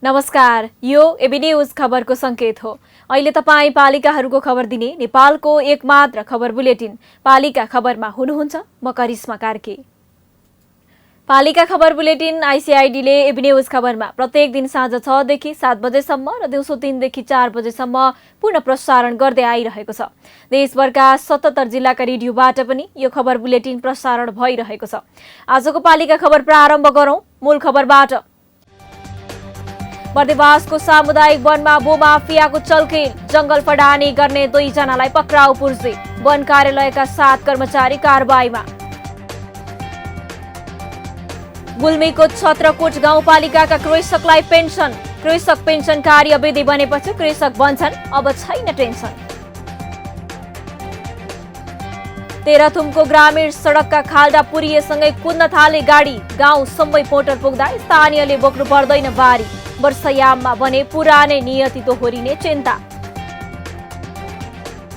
नमस्कार, यो AB news खबरको संकेत हो। अहिले तपाई पालिकाहरूको खबर दिने नेपालको एकमात्र खबर बुलेटिन पालिका खबरमा हुनुहुन्छ। म करिश्मा कार्की। पालिका खबर बुलेटिन आइसिआइडीले एबी न्यूज खबरमा प्रत्येक दिन साँझ 6 देखि 7 बजेसम्म र दिउँसो 3 देखि 4 बजेसम्म पुनः प्रसारण गर्दै आइरहेको छ। देशभरका 77 जिल्लाका रेडियोबाट पनि यो खबर बुलेटिन प्रसारण भइरहेको छ। आजको पालिका खबर प्रारम्भ गरौं मूल खबरबाट। बर्देवासको सामुदायिक वनमा भूमाफियाको चलखेल, जंगल फडानी गर्ने 2 जनालाई पक्राउ पुर्जे, वन कार्यालयका 7 कर्मचारी कारबाहीमा। गुल्मीको छत्रकोट गाउँपालिकाका कृषकलाई पेन्सन, कृषक पेन्सन कार्य विधि बनेपछि कृषक बन्छन्, अब छैन टेन्सन। तेह्रथुमको ग्रामीण सडकका खाल्डा पुरिएसँगै कुद्न थाले गाडी, गाउँसम्मै मोटर पुग्दा स्थानीयले बोक्नु पर्दैन बारी, वर्षायाममा भने पुरानै नियति दोहोरिने चिन्ता।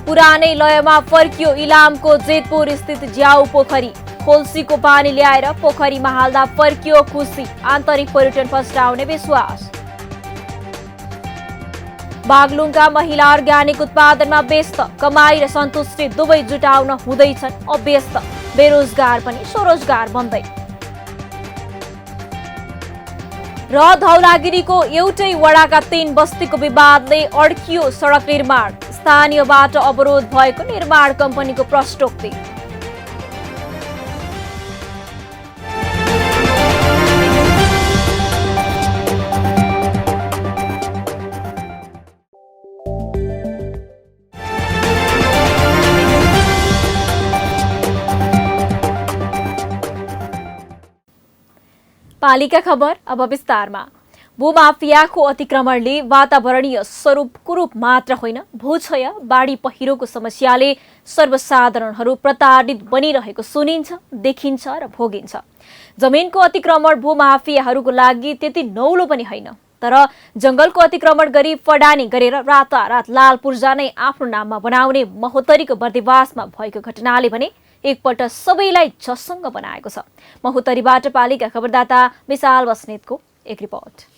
पुरानै लयमा फर्कियो इलामको जेतपुर स्थित ज्याउ पोखरी, खोल्सीको पानी ल्याएर पोखरीमा हाल्दा फर्कियो खुसी, आन्तरिक पर्यटन फस्टाउने विश्वास। बागलुङका महिला अर्ग्यानिक उत्पादनमा व्यस्त, कमाई र सन्तुष्टि दुवै जुटाउन हुँदैछन् अभ्यस्त, बेरोजगार पनि स्वरोजगार बन्दै। र धौलागिरीको एउटै वडाका 3 बस्तीको विवादले अड्कियो सडक निर्माण, स्थानीयबाट अवरोध भएको निर्माण कम्पनीको प्रष्टोक्ति। पालिका खबर अब विस्तारमा। भूमाफियाको अतिक्रमणले वातावरणीय स्वरूप कुरूप मात्र होइन, भूक्षय, बाढी पहिरोको समस्याले सर्वसाधारणहरू प्रताडित बनिरहेको सुनिन्छ, देखिन्छ र भोगिन्छ। जमिनको अतिक्रमण भूमाफियाहरूको लागि त्यति नौलो पनि होइन, तर जंगलको अतिक्रमण गरी फडानी गरेर रातारात लाल पूर्जा नै आफ्नो नाममा बनाउने महोत्तरीको बर्देवासमा भएको घटनाले भने एकपल्ट सबैलाई झसङ्ग बनाएको छ। महोत्तरीबाट पालिका खबरदाता विशाल बस्नेतको एक रिपोर्ट।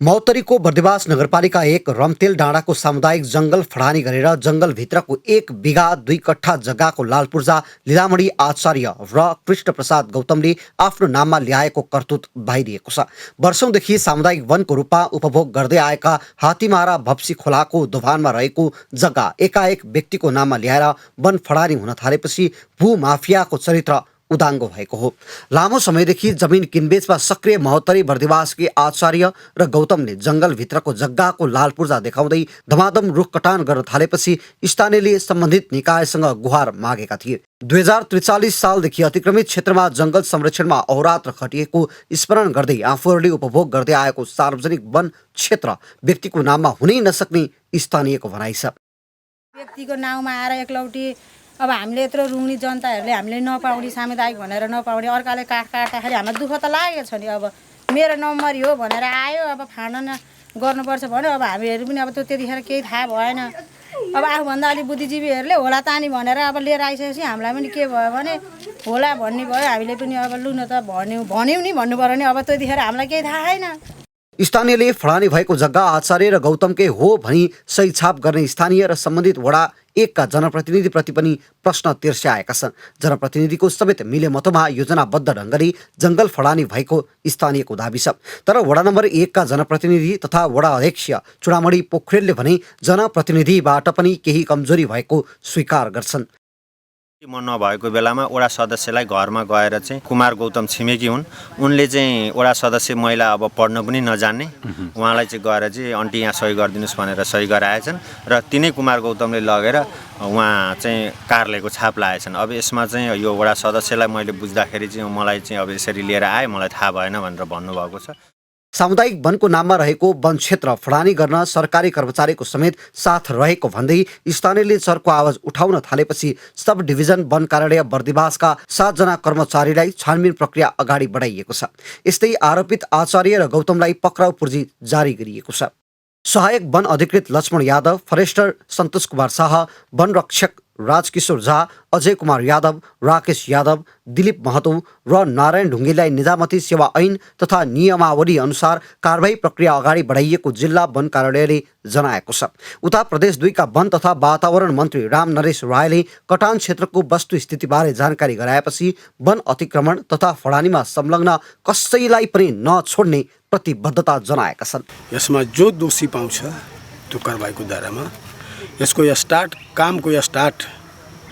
महोत्तरीको बर्देवास नगरपालिका 1 रमतेल डाँडाको सामुदायिक जंगल फडानी गरेर जंगलभित्रको 1 बिघा 2 कट्ठा जग्गाको लालपूर्जा लीलामणि आचार्य र कृष्ण प्रसाद गौतमले आफ्नो नाममा ल्याएको करतुत बाहिरिएको छ। वर्षौंदेखि सामुदायिक वनको रूपमा उपभोग गर्दै आएका हात्तीमारा भप्सी खोलाको दोभानमा रहेको जग्गा एकाएक व्यक्तिको नाममा ल्याएर वन फडानी हुन थालेपछि भूमाफियाको चरित्र उदाङ्गो भएको हो। लामो समयदेखि जमिन किनबेचमा सक्रिय महोत्तरी बर्देवासकी आचार्य र गौतमले जंगलभित्रको जग्गाको लालपूर्जा देखाउँदै धमाधम रुख कटान गर्न थालेपछि स्थानीयले सम्बन्धित निकायसँग गुहार मागेका थिए। 2043 सालदेखि अतिक्रमित क्षेत्रमा जंगल संरक्षणमा अहोरात्र खटिएको स्मरण गर्दै आफूहरूले उपभोग गर्दै आएको सार्वजनिक वन क्षेत्र व्यक्तिको नाममा हुनै नसक्ने स्थानीयको भनाइ छ। व्यक्तिको नाउँमा आएर एकलौटी अब हामीले यत्रो रुङ्नी जनताहरूले हामीले नपाउने सामुदायिक भनेर नपाउने, अर्काले काठ काट्दाखेरि हामीलाई दुःख त लागेको छ नि। अब मेरो नम्बरी हो भनेर आयो, अब फाँडन गर्नुपर्छ भन्यो। अब हामीहरू पनि अब त्यतिखेर केही थाहा भएन। अब आफूभन्दा अलिक बुद्धिजीवीहरूले होला तानी भनेर अब लिएर आइसकेपछि हामीलाई पनि के भयो भने होला भन्ने भयो। हामीले पनि अब लु न त भन्यौँ नि भन्नु पर्यो नि। अब त्यतिखेर हामीलाई केही थाहा छैन। स्थानीयले फडानी भएको जग्गा आचार्य र गौतमकै हो भनी सही छाप गर्ने स्थानीय र सम्बन्धित वडा 1 का जनप्रतिनिधिप्रति पनि प्रश्न तिर्स्याएका छन्। जनप्रतिनिधिको समेत मिलेमतोमा योजनाबद्ध ढङ्गले जंगल फडानी भएको स्थानीयको दाबी छ। तर वडा नम्बर 1 का जनप्रतिनिधि तथा वडा अध्यक्ष चुडामणि पोखरेलले भने जनप्रतिनिधिबाट पनि केही कमजोरी भएको स्वीकार गर्छन्। म नभएको बेलामा वडा सदस्यलाई घरमा गएर चाहिँ कुमार गौतम छिमेकी हुन्, उनले चाहिँ वडा सदस्य महिला अब पढ्न पनि नजान्ने, उहाँलाई चाहिँ गएर चाहिँ आन्टी यहाँ सही गरिदिनुहोस् भनेर सही गराएछन् र तिनै कुमार गौतमले लगेर उहाँ चाहिँ कार्यालयको छाप लाएछन्। अब यसमा चाहिँ यो वडा सदस्यलाई मैले बुझ्दाखेरि चाहिँ मलाई चाहिँ अब यसरी लिएर आए, मलाई थाहा भएन भनेर भन्नुभएको छ। सामुदायिक वनको नाममा रहेको वन क्षेत्र फडानी गर्न सरकारी कर्मचारीको समेत साथ रहेको भन्दै स्थानीयले चर्को आवाज उठाउन थालेपछि सब डिभिजन वन कार्यालय बर्दिवासका 7 जना कर्मचारीलाई छानबिन प्रक्रिया अगाडि बढाइएको छ। यस्तै आरोपित आचार्य र गौतमलाई पक्राउ पूर्जी जारी गरिएको छ। सहायक वन अधिकृत लक्ष्मण यादव, फरेस्टर सन्तोष कुमार शाह, वन रक्षक राजकिशोर झा, अजय कुमार यादव, राकेश यादव, दिलीप महतो र नारायण ढुङ्गेलाई निजामती सेवा ऐन तथा नियमावली अनुसार कारबाही प्रक्रिया अगाडि बढाइएको जिल्ला वन कार्यालयले जनाएको छ। उता प्रदेश 2 का वन तथा वातावरण मन्त्री राम नरेश रायले कटान क्षेत्रको वस्तुस्थितिबारे जानकारी गराएपछि वन अतिक्रमण तथा फडानीमा संलग्न कसैलाई पनि नछोड्ने प्रतिबद्धता जनाएका छन्। यसमा जो दोषी पाउँछ त्यो कारबाहीको दायरामा यसको कामको स्टार्ट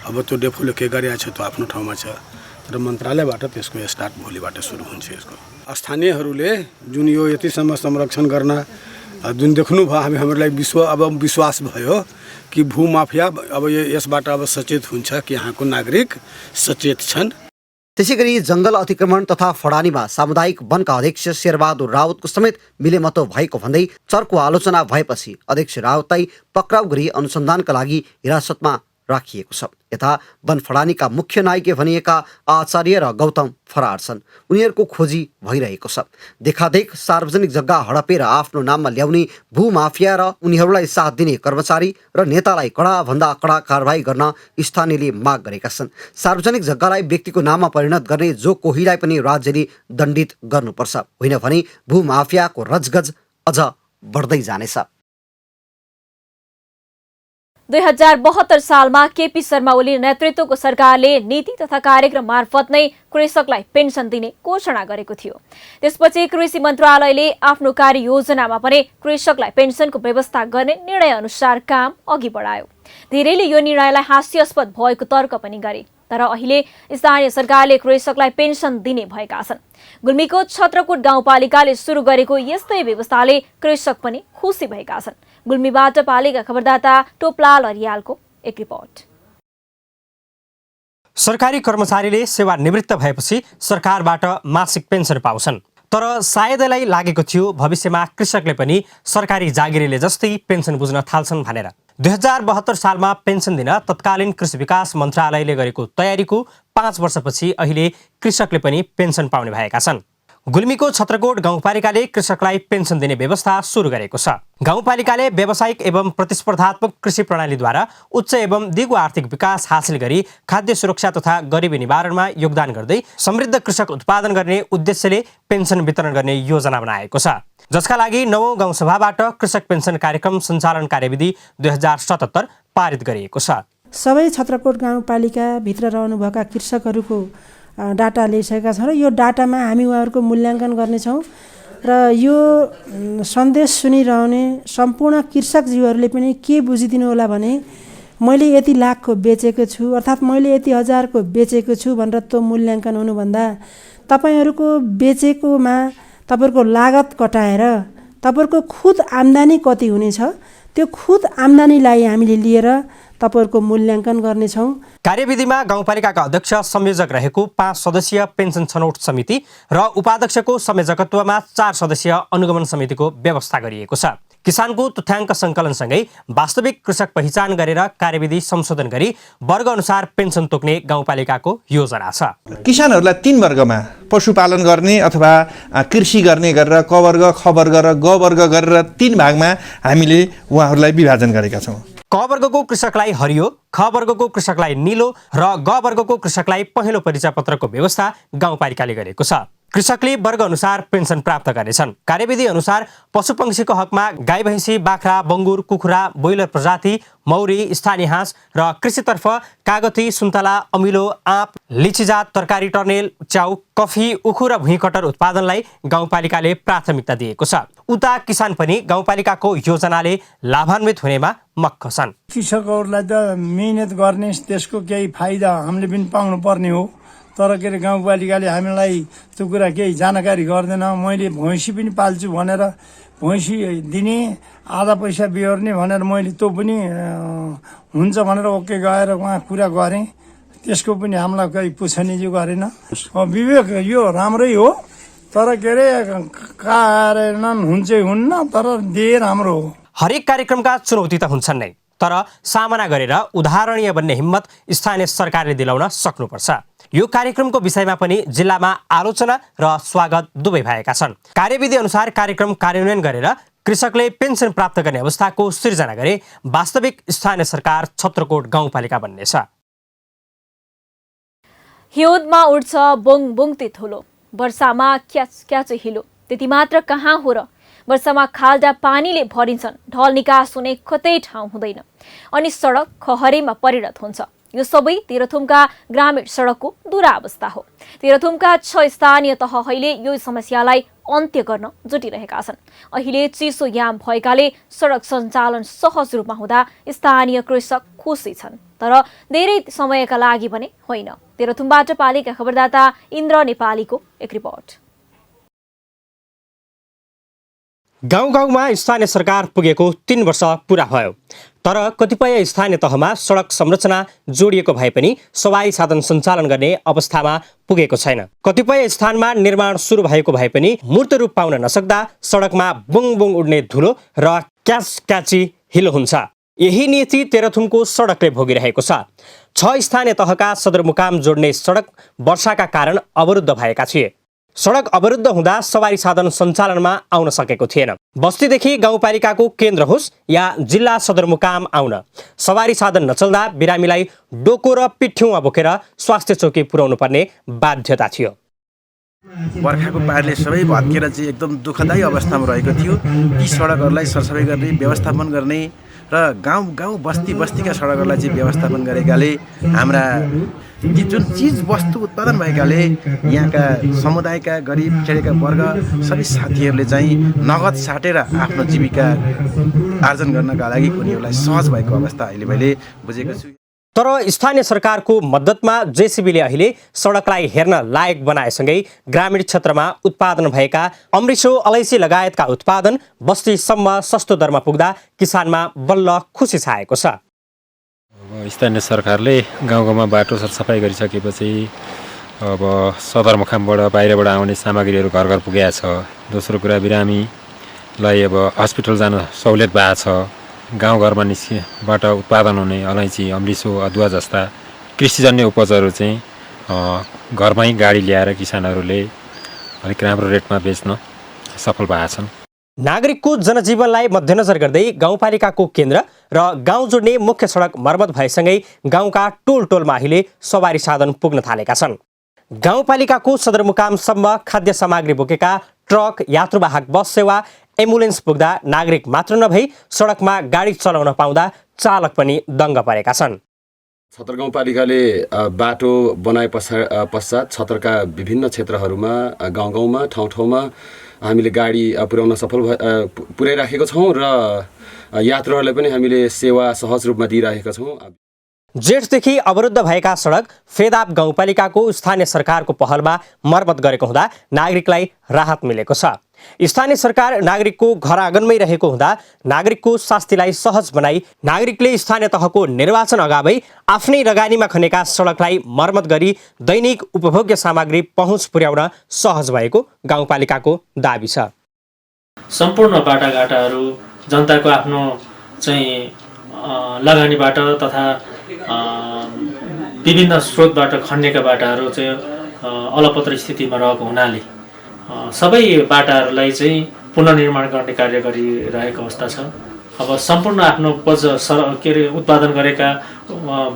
अब त्यो डेफोले के गरेको छ त्यो आफ्नो ठाउँमा छ र मन्त्रालयबाट त्यसको स्टार्ट भोलिबाट सुरु हुन्छ। यसको स्थानीयहरूले जुन यो यतिसम्म संरक्षण गर्न जुन देख्नुभयो हामीहरूलाई विश्वास भयो कि भूमाफिया अब यसबाट अब सचेत हुन्छ कि यहाँको नागरिक सचेत छन्। त्यसैगरी जंगल अतिक्रमण तथा फडानीमा सामुदायिक वनका अध्यक्ष शेरबहादुर राउतको समेत मिलेमतो भएको भन्दै चर्को आलोचना भएपछि अध्यक्ष राउतलाई पक्राउ गरी अनुसन्धानका लागि हिरासतमा राखिएको छ। यता वन फडानीका मुख्य नायक भनिएका आचार्य र गौतम फरार छन्। उनीहरूको खोजी भइरहेको छ। देखादेख सार्वजनिक जग्गा हडपेर आफ्नो नाममा ल्याउने भूमाफिया र उनीहरूलाई साथ दिने कर्मचारी र नेतालाई कडाभन्दा कडा कारबाही गर्न स्थानीयले माग गरेका छन्। सार्वजनिक जग्गालाई व्यक्तिको नाममा परिणत गर्ने जो कोहीलाई पनि राज्यले दण्डित गर्नुपर्छ, होइन भने भूमाफियाको रजगज अझ बढ्दै जानेछ। 2072 सालमा केपी शर्मा ओली नेतृत्वको सरकारले नीति तथा कार्यक्रम मार्फत नै कृषकलाई पेन्सन दिने घोषणा गरेको थियो। त्यसपछि कृषि मन्त्रालयले आफ्नो कार्ययोजनामा पनि कृषकलाई पेन्सनको व्यवस्था गर्ने निर्णय अनुसार काम अघि बढायो। धेरैले यो निर्णयलाई हास्यास्पद भएको तर्क पनि गरे, तर अहिले स्थानीय सरकारले कृषकलाई पेन्सन दिने भएका छन्। गुल्मीको छत्रकोट गाउँपालिकाले सुरु गरेको यस्तै व्यवस्थाले कृषक पनि खुसी भएका छन्। गुल्मीबाट पालिका खबरदाता टोपलाल अरियालको एक रिपोर्ट। सरकारी कर्मचारीले सेवानिवृत्त भएपछि सरकारबाट मासिक पेन्सन पाउँछन्, तर सायदैलाई लागेको थियो भविष्यमा कृषकले पनि सरकारी जागिरीले जस्तै पेन्सन बुझ्न थाल्छन् भनेर। 2072 सालमा पेन्सन दिन तत्कालीन कृषि विकास मन्त्रालयले गरेको तयारीको 5 वर्षपछि अहिले कृषकले पनि पेन्सन पाउने भएका छन्। गुल्मीको छत्रकोट गाउँपालिकाले कृषकलाई पेन्सन दिने व्यवस्था सुरु गरेको छ। गाउँपालिकाले व्यावसायिक एवं प्रतिस्पर्धात्मक कृषि प्रणालीद्वारा उच्च एवं दिगो आर्थिक विकास हासिल गरी खाद्य सुरक्षा तथा गरिबी निवारणमा योगदान गर्दै समृद्ध कृषक उत्पादन गर्ने उद्देश्यले पेन्सन वितरण गर्ने योजना बनाएको छ, जसका लागि 9औं गाउँसभाबाट कृषक पेन्सन कार्यक्रम सञ्चालन कार्यविधि 2077 पारित गरिएको छ। सबै छत्रकोट गाउँपालिकाभित्र रहनुभएका कृषकहरूको डाटा ल्याइसकेका छौँ र यो डाटामा हामी उहाँहरूको मूल्याङ्कन गर्नेछौँ र यो सन्देश सुनिरहने सम्पूर्ण कृषकजीवहरूले पनि के बुझिदिनु होला भने मैले यति लाखको बेचेको छु अर्थात् मैले यति हजारको बेचेको छु भनेर त्यो मूल्याङ्कन हुनुभन्दा तपाईँहरूको बेचेकोमा तपाईँहरूको लागत कटाएर तपाईँहरूको खुद आम्दानी कति हुनेछ त्यो खुद आम्दानीलाई हामीले लिएर तपाईहरुको मूल्याङ्कन गर्नेछौँ। कार्यविधिमा गाउँपालिकाका अध्यक्ष संयोजक रहेको 5 सदस्यीय पेन्सन छनौट समिति र उपाध्यक्षको संयोजकत्वमा 4 सदस्यीय अनुगमन समितिको व्यवस्था गरिएको छ। किसानको तथ्याङ्क सङ्कलनसँगै वास्तविक कृषक पहिचान गरेर कार्यविधि संशोधन गरी वर्ग अनुसार पेन्सन तोक्ने गाउँपालिकाको योजना छ। किसानहरूलाई 3 वर्गमा पशुपालन गर्ने अथवा कृषि गर्ने गरेर क वर्ग, ख वर्ग र ग वर्ग गरेर 3 भागमा हामीले उहाँहरूलाई विभाजन गरेका छौँ। क वर्गको कृषकलाई हरियो, ख वर्गको कृषकलाई नीलो र ग वर्गको कृषकलाई पहेँलो परिचय पत्रको व्यवस्था गाउँपालिकाले गरेको छ। कृषकले वर्ग अनुसार पेन्सन प्राप्त गर्नेछन्। कार्यविधि अनुसार पशुपक्षीको हकमा गाई, भैँसी, बाख्रा, बङ्गुर, कुखुरा, ब्रोइलर प्रजाति, मौरी, स्थानीय हाँस र कृषितर्फ कागती, सुन्तला, अमिलो, आँप, लिचीजात तरकारी, टर्नेल, च्याउ, कफी, उखु र भुइँकटर उत्पादनलाई गाउँपालिकाले प्राथमिकता दिएको छ। उता किसान पनि गाउँपालिकाको योजनाले लाभान्वित हुनेमा मक्ख छन्। कृषकहरूलाई त मेहनत गर्ने त्यसको केही फाइदा हामीले पनि पाउनु पर्ने हो, तर के अरे गाउँपालिकाले हामीलाई त्यो कुरा केही जानकारी गर्दैन। मैले भैँसी पनि पाल्छु भनेर भैँसी दिने, आधा पैसा बिहोर्ने भनेर मैले त्यो पनि हुन्छ भनेर ओके गएर उहाँ कुरा गरेँ, त्यसको पनि हामीलाई केही पुछनी जो गरेन। विवेक यो राम्रै हो, तर के अरे कार्यान्वयन हुन्छ हुन्न, तर दिए राम्रो हो। हरेक कार्यक्रमका चुनौती त हुन्छन् नै, तर सामना गरेर उदाहरणीय बन्ने हिम्मत स्थानीय सरकारले दिलाउन सक्नुपर्छ। यो कार्यक्रमको विषयमा पनि जिल्लामा आलोचना र स्वागत दुवै भएका छन्। कार्यविधि अनुसार कार्यक्रम कार्यान्वयन गरेर कृषकले पेन्सन प्राप्त गर्ने अवस्थाको सिर्जना गरे वास्तविक स्थानीय सरकार छत्रकोट गाउँपालिका बन्नेछ। हिउँदमा उड्छ बुङ बुङते धुलो, वर्षामा क्याच हिलो, त्यति मात्र कहाँ हो र? वर्षामा खाल्डा पानीले भरिन्छन्, ढल निकास हुने कतै ठाउँ हुँदैन अनि सडक खहरेमा परिणत हुन्छ। यो सबै तेह्रथुमका ग्रामीण सडकको दुरावस्था हो। तेह्रथुमका 6 स्थानीय तह अहिले यो समस्यालाई अन्त्य गर्न जुटिरहेका छन्। अहिले चिसो याम भएकाले सडक सञ्चालन सहज रूपमा हुँदा स्थानीय कृषक खुसी छन्, तर धेरै समयका लागि भने होइन। तेह्रथुमबाट पालिका खबरदाता इन्द्र नेपालीको एक रिपोर्ट। गाउँ गाउँमा स्थानीय सरकार पुगेको 3 वर्ष पुरा भयो, तर कतिपय स्थानीय तहमा सडक संरचना जोडिएको भए पनि सवारी साधन सञ्चालन गर्ने अवस्थामा पुगेको छैन। कतिपय स्थानमा निर्माण सुरु भएको भए पनि मूर्त रूप पाउन नसक्दा सडकमा बुङ बुङ उड्ने धुलो र क्याची हिलो हुन्छ। यही नीति तेह्रथुमको सडकले भोगिरहेको छ। 6 स्थानीय तहका सदरमुकाम जोड्ने सडक वर्षाका कारण अवरुद्ध भएका थिए। सडक अवरुद्ध हुँदा सवारी साधन सञ्चालनमा आउन सकेको थिएन। बस्तीदेखि गाउँपालिकाको केन्द्र होस् या जिल्ला सदरमुकाम आउन सवारी साधन नचल्दा बिरामीलाई डोको र पिठ्यौमा बोकेर स्वास्थ्य चौकी पुर्याउनु पर्ने बाध्यता थियो। बर्खाको पानीले सबै भत्केर चाहिँ एकदम दुःखदायी अवस्थामा रहेको थियो। ती सडकहरूलाई सरसफाइ गर्ने, व्यवस्थापन गर्ने र गाउँ बस्तीका सडकहरूलाई चाहिँ व्यवस्थापन गरेकाले हाम्रा ती जुन चिज वस्तु उत्पादन भएकाले यहाँका समुदायका गरिब खेडेका वर्ग सबै साथीहरूले चाहिँ नगद साटेर आफ्नो जीविका आर्जन गर्नका लागि उनीहरूलाई सहज भएको अवस्था अहिले मैले बुझेको छु। तर स्थानीय सरकारको मद्दतमा जेसीबीले अहिले सडकलाई हेर्न लायक बनाएसँगै ग्रामीण क्षेत्रमा उत्पादन भएका अमृसो, अलैँची लगायतका उत्पादन बस्तीसम्म सस्तो दरमा पुग्दा किसानमा बल्ल खुसी छाएको छ। स्थानीय सरकारले गाउँ गाउँमा बाटो सरसफाइ गरिसकेपछि अब सदरमुकामबाट बाहिरबाट आउने सामग्रीहरू घर घर पुगेको छ। दोस्रो कुरा बिरामीलाई अब हस्पिटल जान सहुलियत भएको छ। गाउँघरमा निस्केबाट उत्पादन हुने अलैँची, अमृसो, अदुवा जस्ता कृषिजन्य उपजहरू चाहिँ घरमै गाडी ल्याएर किसानहरूले अलिक राम्रो रेटमा बेच्न सफल भएका छन्। नागरिकको जनजीवनलाई मध्यनजर गर्दै गाउँपालिकाको केन्द्र र गाउँ जोड्ने मुख्य सडक मर्मत भएसँगै गाउँका टोल टोलमा अहिले सवारी साधन पुग्न थालेका छन्। गाउँपालिकाको सदरमुकामसम्म खाद्य सामग्री बोकेका ट्रक, यात्रुवाहक बस सेवा, एम्बुलेन्स पुग्दा नागरिक मात्र नभई सडकमा गाडी चलाउन पाउँदा चालक पनि दङ्ग परेका छन्। छतर गाउँपालिकाले बाटो बनाए पश्चात छतरका विभिन्न क्षेत्रहरूमा गाउँ गाउँमा ठाउँ ठाउँमा हामीले गाडी पुर्याइराखेका छौँ र यात्रुहरूलाई पनि हामीले सेवा सहज रूपमा दिइराखेका छौँ। जेठदेखि अवरुद्ध भएका सडक फेदाप गाउँपालिकाको स्थानीय सरकारको पहलमा मर्मत गरेको हुँदा नागरिकलाई राहत मिलेको छ। स्थानीय सरकार नागरिकको घर आँगनमै रहेको हुँदा नागरिकको शास्तिलाई सहज बनाई नागरिकले स्थानीय तहको निर्वाचन अगावै आफ्नै लगानीमा खनेका सडकलाई मर्मत गरी दैनिक उपभोग्य सामग्री पहुँच पुर्याउन सहज भएको गाउँपालिकाको दाबी छ। सम्पूर्ण बाटाघाटाहरू जनताको आफ्नो चाहिँ लगानीबाट तथा विभिन्न स्रोतबाट खन्नेका बाटाहरू चाहिँ अलपत्र स्थितिमा रहेको हुनाले सबै बाटाहरूलाई चाहिँ पुनर्निर्माण गर्ने कार्य गरिरहेको अवस्था छ। अब सम्पूर्ण आफ्नो उत्पादन गरेका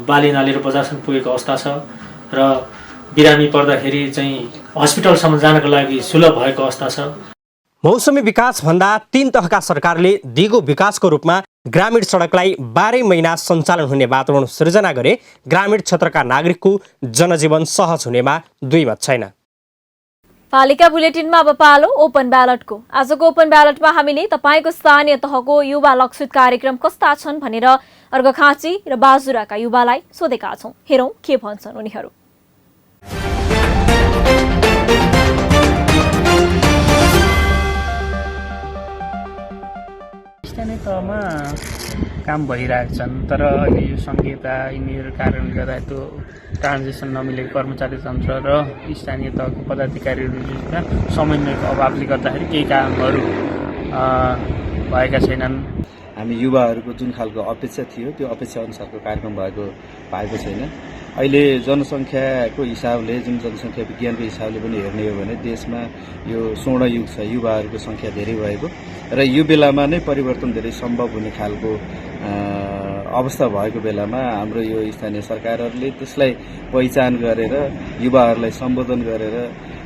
बाली नाली र बजारसम्म पुगेको अवस्था छ र बिरामी पर्दाखेरि चाहिँ हस्पिटलसम्म जानको लागि सुलभ भएको अवस्था छ। मौसमी विकास भन्दा 3 तहका सरकारले दिगो विकासको रूपमा ग्रामीण सडकलाई 12 महिना सञ्चालन हुने वातावरण सृजना गरे ग्रामीण क्षेत्रका नागरिकको जनजीवन सहज हुनेमा दुई मत छैन। पालिका बुलेटिनमा अब पालो ओपन ब्यालटको। आजको ओपन ब्यालटमा हामीले तपाईको स्थानीय तहको युवा लक्षित कार्यक्रम कस्ता छन् भनेर अर्घखाँची र बाजुराका युवालाई सोधेका छौं। हेरौं के भन्छन् उनीहरू। स्थानीय तहमा काम भइरहेका छन् तर अहिले यो सङ्घीयता यिनीहरू कारणले गर्दा त्यो ट्रान्जेक्सन नमिलेको कर्मचारी तन्त्र र स्थानीय तहको पदाधिकारीहरूमा समन्वयको अभावले गर्दाखेरि केही कामहरू भएका छैनन्। हामी युवाहरूको जुन खालको अपेक्षा थियो त्यो अपेक्षा अनुसारको कार्यक्रम भएको छैन। अहिले जनसङ्ख्याको हिसाबले जुन जनसङ्ख्या विज्ञानको हिसाबले पनि हेर्ने हो भने देशमा यो स्वर्ण युग छ, युवाहरूको सङ्ख्या धेरै भएको र यो बेलामा नै परिवर्तन धेरै सम्भव हुने खालको अवस्था भएको बेलामा हाम्रो यो स्थानीय सरकारहरूले त्यसलाई पहिचान गरेर युवाहरूलाई सम्बोधन गरेर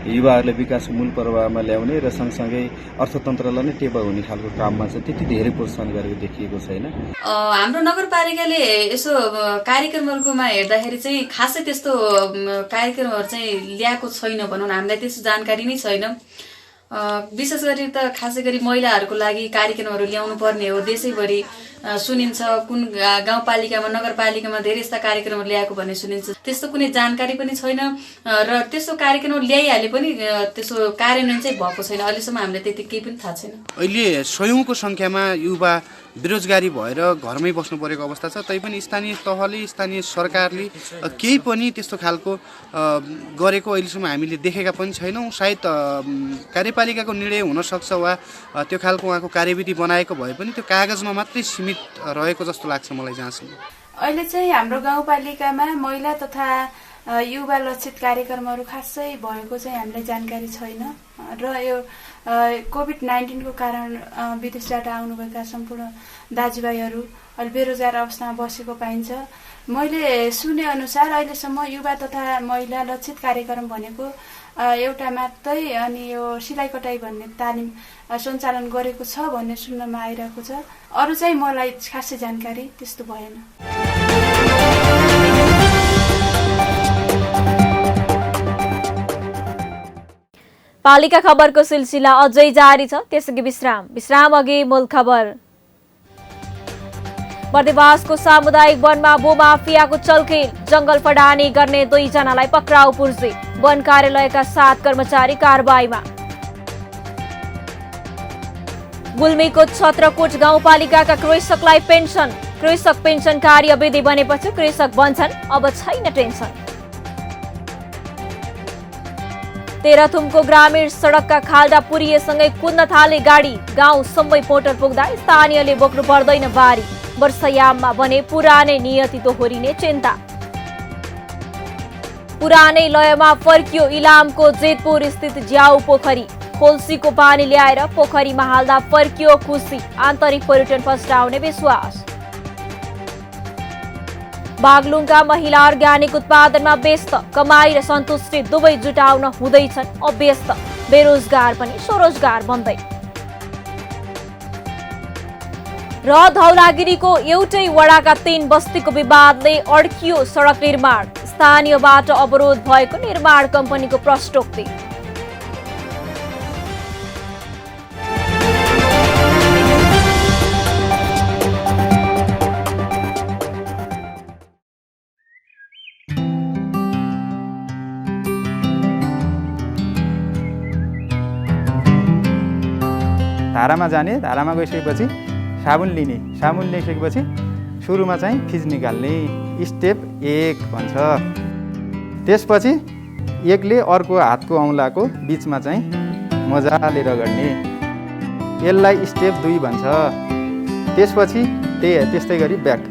युवाहरूलाई विकासको मूल प्रवाहमा ल्याउने र सँगसँगै अर्थतन्त्रलाई नै टेवा हुने खालको काममा चाहिँ त्यति धेरै प्रोत्साहन गरेको देखिएको छैन। हाम्रो नगरपालिकाले यसो कार्यक्रमहरूकोमा हेर्दाखेरि चाहिँ खासै त्यस्तो कार्यक्रमहरू चाहिँ ल्याएको छैन भनौँ न, हामीलाई त्यस्तो जानकारी नै छैन। विशेष गरी त खासै गरी महिलाहरूको लागि कार्यक्रमहरू ल्याउनु पर्ने हो, देशैभरि सुनिन्छ कुन गाउँपालिकामा नगरपालिकामा धेरै यस्ता कार्यक्रमहरू ल्याएको भन्ने सुनिन्छ, त्यस्तो कुनै जानकारी पनि छैन र त्यस्तो कार्यक्रमहरू ल्याइहाले पनि त्यसो कार्यान्वयन चाहिँ भएको छैन। अहिलेसम्म हामीलाई त्यति केही पनि थाहा छैन। अहिले सयौंको संख्यामा युवा बेरोजगारी भएर घरमै बस्नु परेको अवस्था छ, तैपनि स्थानीय तहले स्थानीय सरकारले केही पनि त्यस्तो खालको गरेको अहिलेसम्म हामीले देखेका पनि छैनौँ। सायद कार्यपालिकाको निर्णय हुनसक्छ वा त्यो खालको उहाँको कार्यविधि बनाएको भए पनि त्यो कागजमा मात्रै सीमित रहेको जस्तो लाग्छ मलाई जहाँसम्म। अहिले चाहिँ हाम्रो गाउँपालिकामा महिला तथा युवा लक्षित कार्यक्रमहरू खासै भएको चाहिँ हामीलाई जानकारी छैन र यो कोभिड-19 को कारण विदेशबाट आउनुभएका सम्पूर्ण दाजुभाइहरू अहिले बेरोजगार अवस्थामा बसेको पाइन्छ। मैले सुने अनुसार अहिलेसम्म युवा तथा महिला लक्षित कार्यक्रम भनेको एउटा मात्रै अनि यो सिलाइ कटाई भन्ने तालिम सञ्चालन गरेको छ भन्ने सुन्नमा आइरहेको छ। अरू चाहिँ मलाई खासै जानकारी त्यस्तो भएन। पालिका खबरको सिलसिला अझै जारी छ, त्यसअघि विश्राम अघि मूल खबर। बर्देवासको सामुदायिक वनमा भूमाफियाको चलखेल, जंगल फडानी गर्ने 2 जनालाई पक्राउ पुर्जे, वन कार्यालयका 7 कर्मचारी कारबाहीमा। गुल्मीको छत्रकोट गाउँपालिकाका कृषकलाई पेन्सन, कृषक पेन्सन कार्यविधि बनेपछि कृषक बन्छन्, अब छैन टेन्सन। तेह्रथुमको ग्रामीण सडकका खाल्डा पुरिएसँगै कुद्न थाले गाडी, गाउँसम्मै मोटर पुग्दा स्थानीयले बोक्नु पर्दैन बारी, वर्षायाममा बने पुरानै नियति दोहोरिने चिन्ता। पुरानै लयमा फर्कियो इलामको जेतपुर स्थित ज्याउ पोखरी, खोल्सीको पानी ल्याएर पोखरीमा हाल्दा फर्कियो खुसी, आन्तरिक पर्यटन फस्टाउने विश्वास। बागलुङका महिला अर्ग्यानिक उत्पादनमा व्यस्त, कमाई र सन्तुष्टि दुवै जुटाउन हुँदैछन् अभ्यस्त, बेरोजगार पनि स्वरोजगार बन्दै। र धौलागिरीको एउटै वडाका 3 बस्तीको विवादले अड्कियो सडक निर्माण, स्थानीयबाट अवरोध भएको निर्माण कम्पनीको प्रष्टोक्ति। धारामा जाने, धारामा गइसकेपछि साबुन लिने, साबुन ल्याइसकेपछि सुरुमा चाहिँ फिज निकाल्ने, स्टेप 1 भन्छ। त्यसपछि एकले अर्को हातको औँलाको बिचमा चाहिँ मजाले रगड्ने, यसलाई स्टेप 2 भन्छ। त्यसपछि त्यस्तै गरी ब्याक,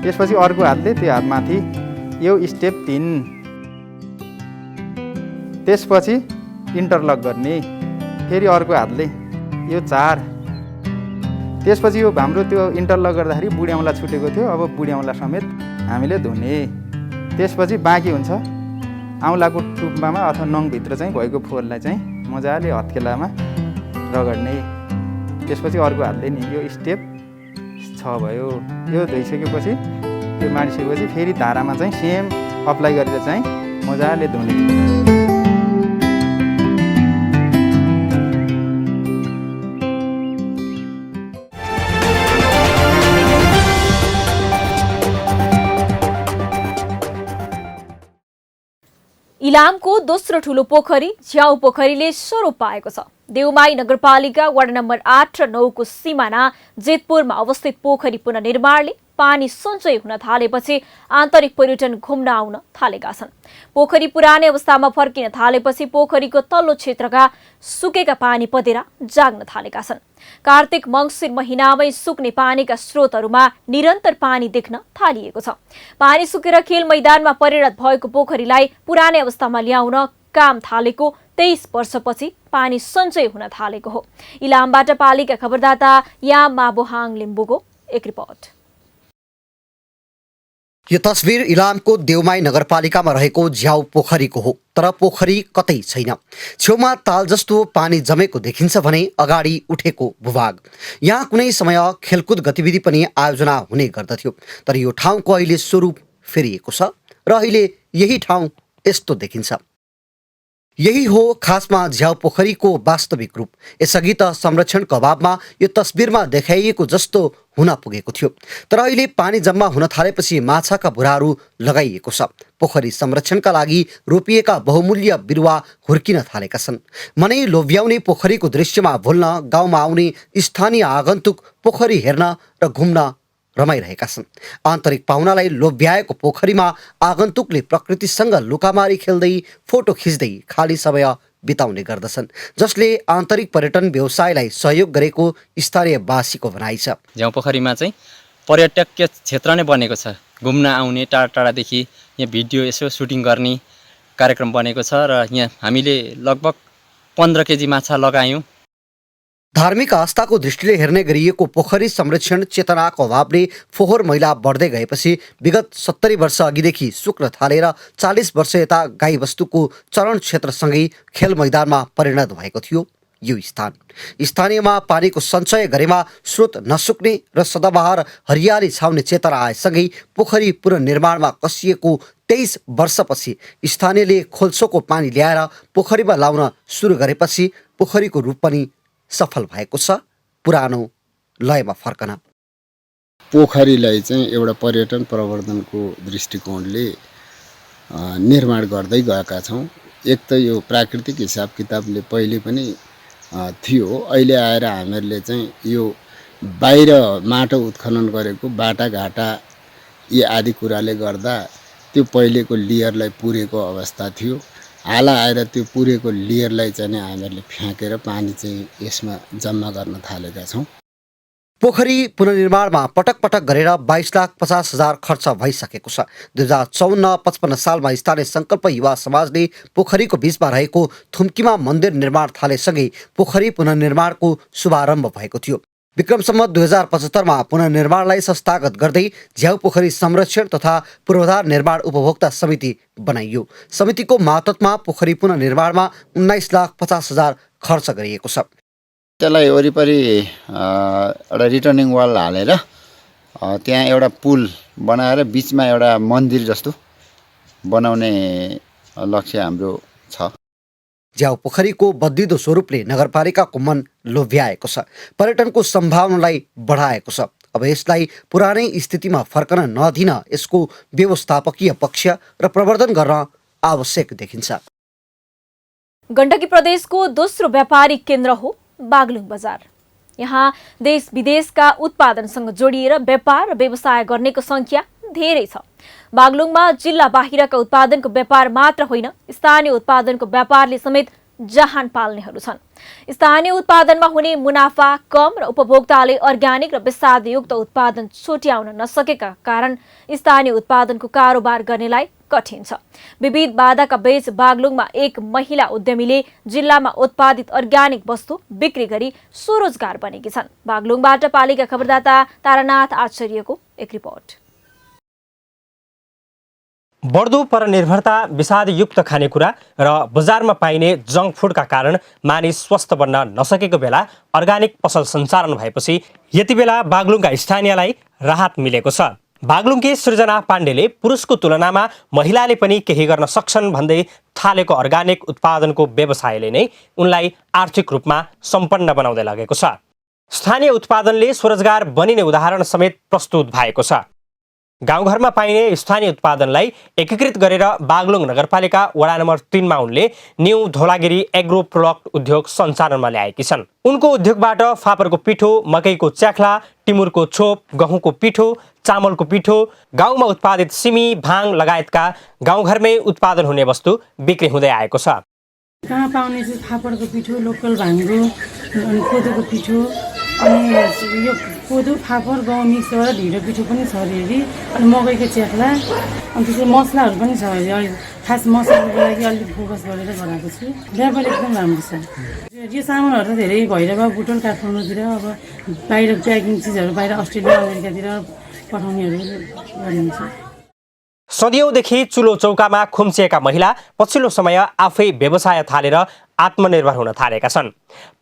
त्यसपछि अर्को हातले त्यो हातमाथि, यो स्टेप 3। त्यसपछि इन्टरलक गर्ने, फेरि अर्को हातले, यो 4। त्यसपछि यो हाम्रो त्यो इन्टरलक गर्दाखेरि बुढी औँला छुटेको थियो, अब बुढी औँला समेत हामीले धुने। त्यसपछि बाँकी हुन्छ औँलाको टुप्पामा अथवा नङभित्र चाहिँ भएको फोहोरलाई चाहिँ मजाले हत्केलामा रगड्ने। त्यसपछि अर्को हातले नि, यो स्टेप 6 भयो। यो धोइसकेपछि त्यो माडिसकेपछि फेरि धारामा चाहिँ सेम अप्लाई गरेर चाहिँ मजाले धुने। इलामको दोस्रो ठूलो पोखरी झ्याउ पोखरीले स्वरूप पाएको छ। देउमाई नगरपालिका वडा नम्बर 8 र 9 को सिमाना जेतपुरमा अवस्थित पोखरी पुनर्निर्माणले पानी सञ्चय हुन थालेपछि आन्तरिक पर्यटन घुम्न आउन थालेका छन्। पोखरी पुरानै अवस्थामा फर्किन थालेपछि पोखरीको तल्लो क्षेत्रका सुकेका पानी पदेरा जाग्न थालेका छन्। कार्तिक मङ्सिर महिनामै सुक्ने पानीका स्रोतहरूमा निरन्तर पानी देख्न थालिएको छ। पानी सुकेर खेल मैदानमा परिणत भएको पोखरीलाई पुरानै अवस्थामा ल्याउन काम थालेको 23 वर्षपछि पानी सञ्चय हुन थालेको हो। इलामबाट पालिका खबरदाता याम माबोहाङ लिम्बुको एक रिपोर्ट। यो तस्बिर इलामको देउमाई नगरपालिकामा रहेको झ्याउ पोखरीको हो, तर पोखरी कतै छैन। छेउमा ताल जस्तो पानी जमेको देखिन्छ भने अगाडि उठेको भूभाग। यहाँ कुनै समय खेलकुद गतिविधि पनि आयोजना हुने गर्दथ्यो, तर यो ठाउँको अहिले स्वरूप फेरिएको छ र अहिले यही ठाउँ यस्तो देखिन्छ। यही हो खासमा झ्याउ पोखरीको वास्तविक रूप। यसअघि त संरक्षणको अभावमा यो तस्बिरमा देखाइएको जस्तो हुन पुगेको थियो, तर अहिले पानी जम्मा हुन थालेपछि माछाका बुराहरू लगाइएको छ। पोखरी संरक्षणका लागि रोपिएका बहुमूल्य बिरुवा हुर्किन थालेका छन्। मनै लोभ्याउने पोखरीको दृश्यमा भुल्न गाउँमा आउने स्थानीय आगन्तुक पोखरी हेर्न र घुम्न रमाइरहेका छन्। आन्तरिक पाहुनालाई लोभ्याएको पोखरीमा आगन्तुकले प्रकृतिसँग लुकामारी खेल्दै फोटो खिच्दै खाली समय बिताउने गर्दछन्, जसले आन्तरिक पर्यटन व्यवसायलाई सहयोग गरेको स्थानीयवासीको भनाइ छ। झ्याउ पोखरीमा चाहिँ पर्यटकीय क्षेत्र नै बनेको छ। घुम्न आउने टाढा टाढादेखि यहाँ भिडियो यसो सुटिङ गर्ने कार्यक्रम बनेको छ र यहाँ हामीले लगभग 15 केजी माछा लगायौँ। धार्मिक आस्थाको दृष्टिले हेर्ने गरिएको पोखरी संरक्षण चेतनाको अभावले फोहोर मैला बढ्दै गएपछि विगत 70 वर्ष अघिदेखि सुक्न थालेर 40 वर्ष यता गाईबस्तुको चरण क्षेत्रसँगै खेल मैदानमा परिणत भएको थियो यो स्थान। स्थानीयमा पानीको सञ्चय गरेमा स्रोत नसुक्ने र सदाबहार हरियाली छाउने चेतना आएसँगै पोखरी पुनर्निर्माणमा कसिएको 23 वर्षपछि स्थानीयले खोल्सोको पानी ल्याएर पोखरीमा लाउन सुरु गरेपछि पोखरीको रूप पनि सफल भएको छ पुरानो लयमा फर्कन। पोखरीलाई चाहिँ एउटा पर्यटन प्रवर्धनको दृष्टिकोणले निर्माण गर्दै गएका छौँ। एक त यो प्राकृतिक हिसाब किताबले पहिले पनि थियो, अहिले आएर हामीहरूले चाहिँ यो बाहिर माटो उत्खनन गरेको बाटाघाटा यी आदि कुराले गर्दा त्यो पहिलेको लेयरलाई पुरेको अवस्था थियो। हाल आएर त्यो पुरेको लेयरलाई चाहिँ हामीहरूले फ्याँकेर पानी चाहिँ यसमा जम्मा गर्न थालेका छौँ। पोखरी पुनर्निर्माणमा पटक पटक गरेर 22,50,000 खर्च भइसकेको छ। 2054-55 सालमा स्थानीय सङ्कल्प युवा समाजले पोखरीको बीचमा रहेको थुम्कीमा मन्दिर निर्माण थालेसँगै पोखरी पुनर्निर्माणको शुभारम्भ भएको थियो। विक्रमसम्म 2075मा पुनर्निर्माणलाई संस्थागत गर्दै झ्याउ पोखरी संरक्षण तथा पूर्वाधार निर्माण उपभोक्ता समिति बनाइयो। समितिको मातहतमा पोखरी पुनर्निर्माणमा 19,50,000 खर्च गरिएको छ। त्यसलाई वरिपरि एउटा रिटर्निङ वाल हालेर त्यहाँ एउटा पुल बनाएर बिचमा एउटा मन्दिर जस्तो बनाउने लक्ष्य हाम्रो छ। झ्याउ पोखरीको बद्लिदो स्वरूपले नगरपालिकाको मन लोभ्याएको छ, पर्यटनको सम्भावनालाई बढाएको छ। अब यसलाई पुरानै स्थितिमा फर्कन नदिन यसको व्यवस्थापकीय पक्ष र प्रवर्धन गर्न आवश्यक देखिन्छ। गण्डकी प्रदेशको दोस्रो व्यापारिक केन्द्र हो बागलुङ बजार। यहाँ देश विदेशका उत्पादनसँग जोडिएर व्यापार र व्यवसाय गर्नेको संख्या धेरै छ। बागलुङमा जिल्ला बाहिरका उत्पादनको व्यापार मात्र होइन, स्थानीय उत्पादनको व्यापारले समेत जहान पाल्नेहरू छन्। स्थानीय उत्पादनमा हुने मुनाफा कम र उपभोक्ताले अर्ग्यानिक र विषादयुक्त उत्पादन छुट्याउन नसकेका कारण स्थानीय उत्पादनको कारोबार गर्नेलाई कठिन छ। विविध बाधाका बीच बागलुङमा एक महिला उद्यमीले जिल्लामा उत्पादित अर्ग्यानिक वस्तु बिक्री गरी स्वरोजगार बनेकी छन्। बागलुङबाट पालिका खबरदाता तारानाथ आचार्यको एक रिपोर्ट। बढ्दो परनिर्भरता, विषादयुक्त खानेकुरा र बजारमा पाइने जङ्क फुडका कारण मानिस स्वस्थ बन्न नसकेको बेला अर्ग्यानिक पसल सञ्चालन भएपछि यति बेला बागलुङका स्थानीयलाई राहत मिलेको छ। बागलुङकी सृजना पाण्डेले पुरुषको तुलनामा महिलाले पनि केही गर्न सक्छन् भन्दै थालेको अर्ग्यानिक उत्पादनको व्यवसायले नै उनलाई आर्थिक रूपमा सम्पन्न बनाउँदै लगेको छ। स्थानीय उत्पादनले स्वरोजगार बनिने उदाहरण समेत प्रस्तुत भएको छ। गाउँघरमा पाइने स्थानीय उत्पादनलाई एकीकृत गरेर बागलुङ नगरपालिका वडा नम्बर 3 मा उनले न्यू धौलागिरी एग्रो प्रोडक्ट उद्योग सञ्चालनमा ल्याएकी छन्। उनको उद्योगबाट फापरको पिठो, मकैको च्याख्ला, टिमुरको छोप, गहुँको पिठो, चामलको पिठो, गाउँमा उत्पादित सिमी, भाङ लगायतका गाउँघरमै उत्पादन हुने वस्तु बिक्री हुँदै आएको छ। कहाँ पाउने चाहिँ फापरको पिठो, लोकल भाङको, अनि कोदोको पिठो, अनि यो कोदो फापर गहुँ मिक्स गरेर ढिँडो पिठो पनि छ अरे, अनि मकैको च्याख्ला, अनि त्यसै मसलाहरू पनि छ अरे। खास मसलाको लागि अलिक फोकस गरेर बनाएको छु। व्यापार एकदम राम्रो छ। यो सामानहरू त धेरै भैरव, बुटोल, काठमाडौँतिर अब बाहिर प्याकिङ चिजहरू बाहिर अस्ट्रेलिया, अमेरिकातिर पठाउनेहरू गरिन्छ। सदियौँदेखि चुलो चौकामा खुम्चिएका महिला पछिल्लो समय आफै व्यवसाय थालेर आत्मनिर्भर हुन थालेका छन्।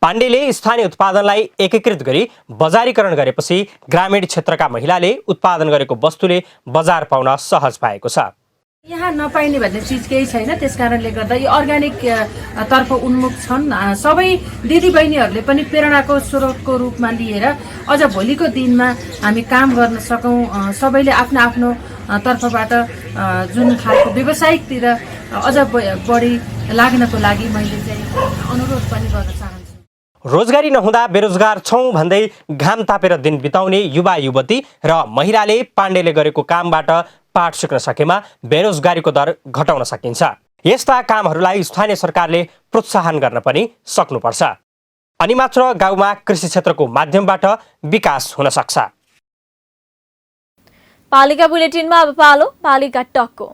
पाण्डेले स्थानीय उत्पादनलाई एकीकृत गरी बजारीकरण गरेपछि ग्रामीण क्षेत्रका महिलाले उत्पादन गरेको वस्तुले बजार पाउन सहज भएको छ। यहाँ नपाइने भन्ने चिज केही छैन, त्यसकारणले गर्दा यो अर्ग्यानिक तर्फ उन्मुख छन्। सबै दिदीबहिनीहरूले पनि प्रेरणाको स्रोतको रूपमा लिएर अझ भोलिको दिनमा हामी काम गर्न सकौँ। सबैले आफ्नो आफ्नो तर्फबाट जुन खालको व्यावसायिकतिर अझ बढी लाग्नको लागि मैले चाहिँ अनुरोध पनि गर्न चाहन्छु। रोजगारी नहुँदा बेरोजगार छौँ भन्दै घाम तापेर दिन बिताउने युवा युवती र महिलाले पाण्डेले गरेको कामबाट पाठ सिक्न सकेमा बेरोजगारीको दर घटाउन सकिन्छ। यस्ता कामहरूलाई स्थानीय सरकारले प्रोत्साहन गर्न पनि सक्नुपर्छ। अनि मात्र गाउँमा कृषि क्षेत्रको माध्यमबाट विकास हुन सक्छ। पालिका बुलेटिनमा अब पालो पालिका टकको।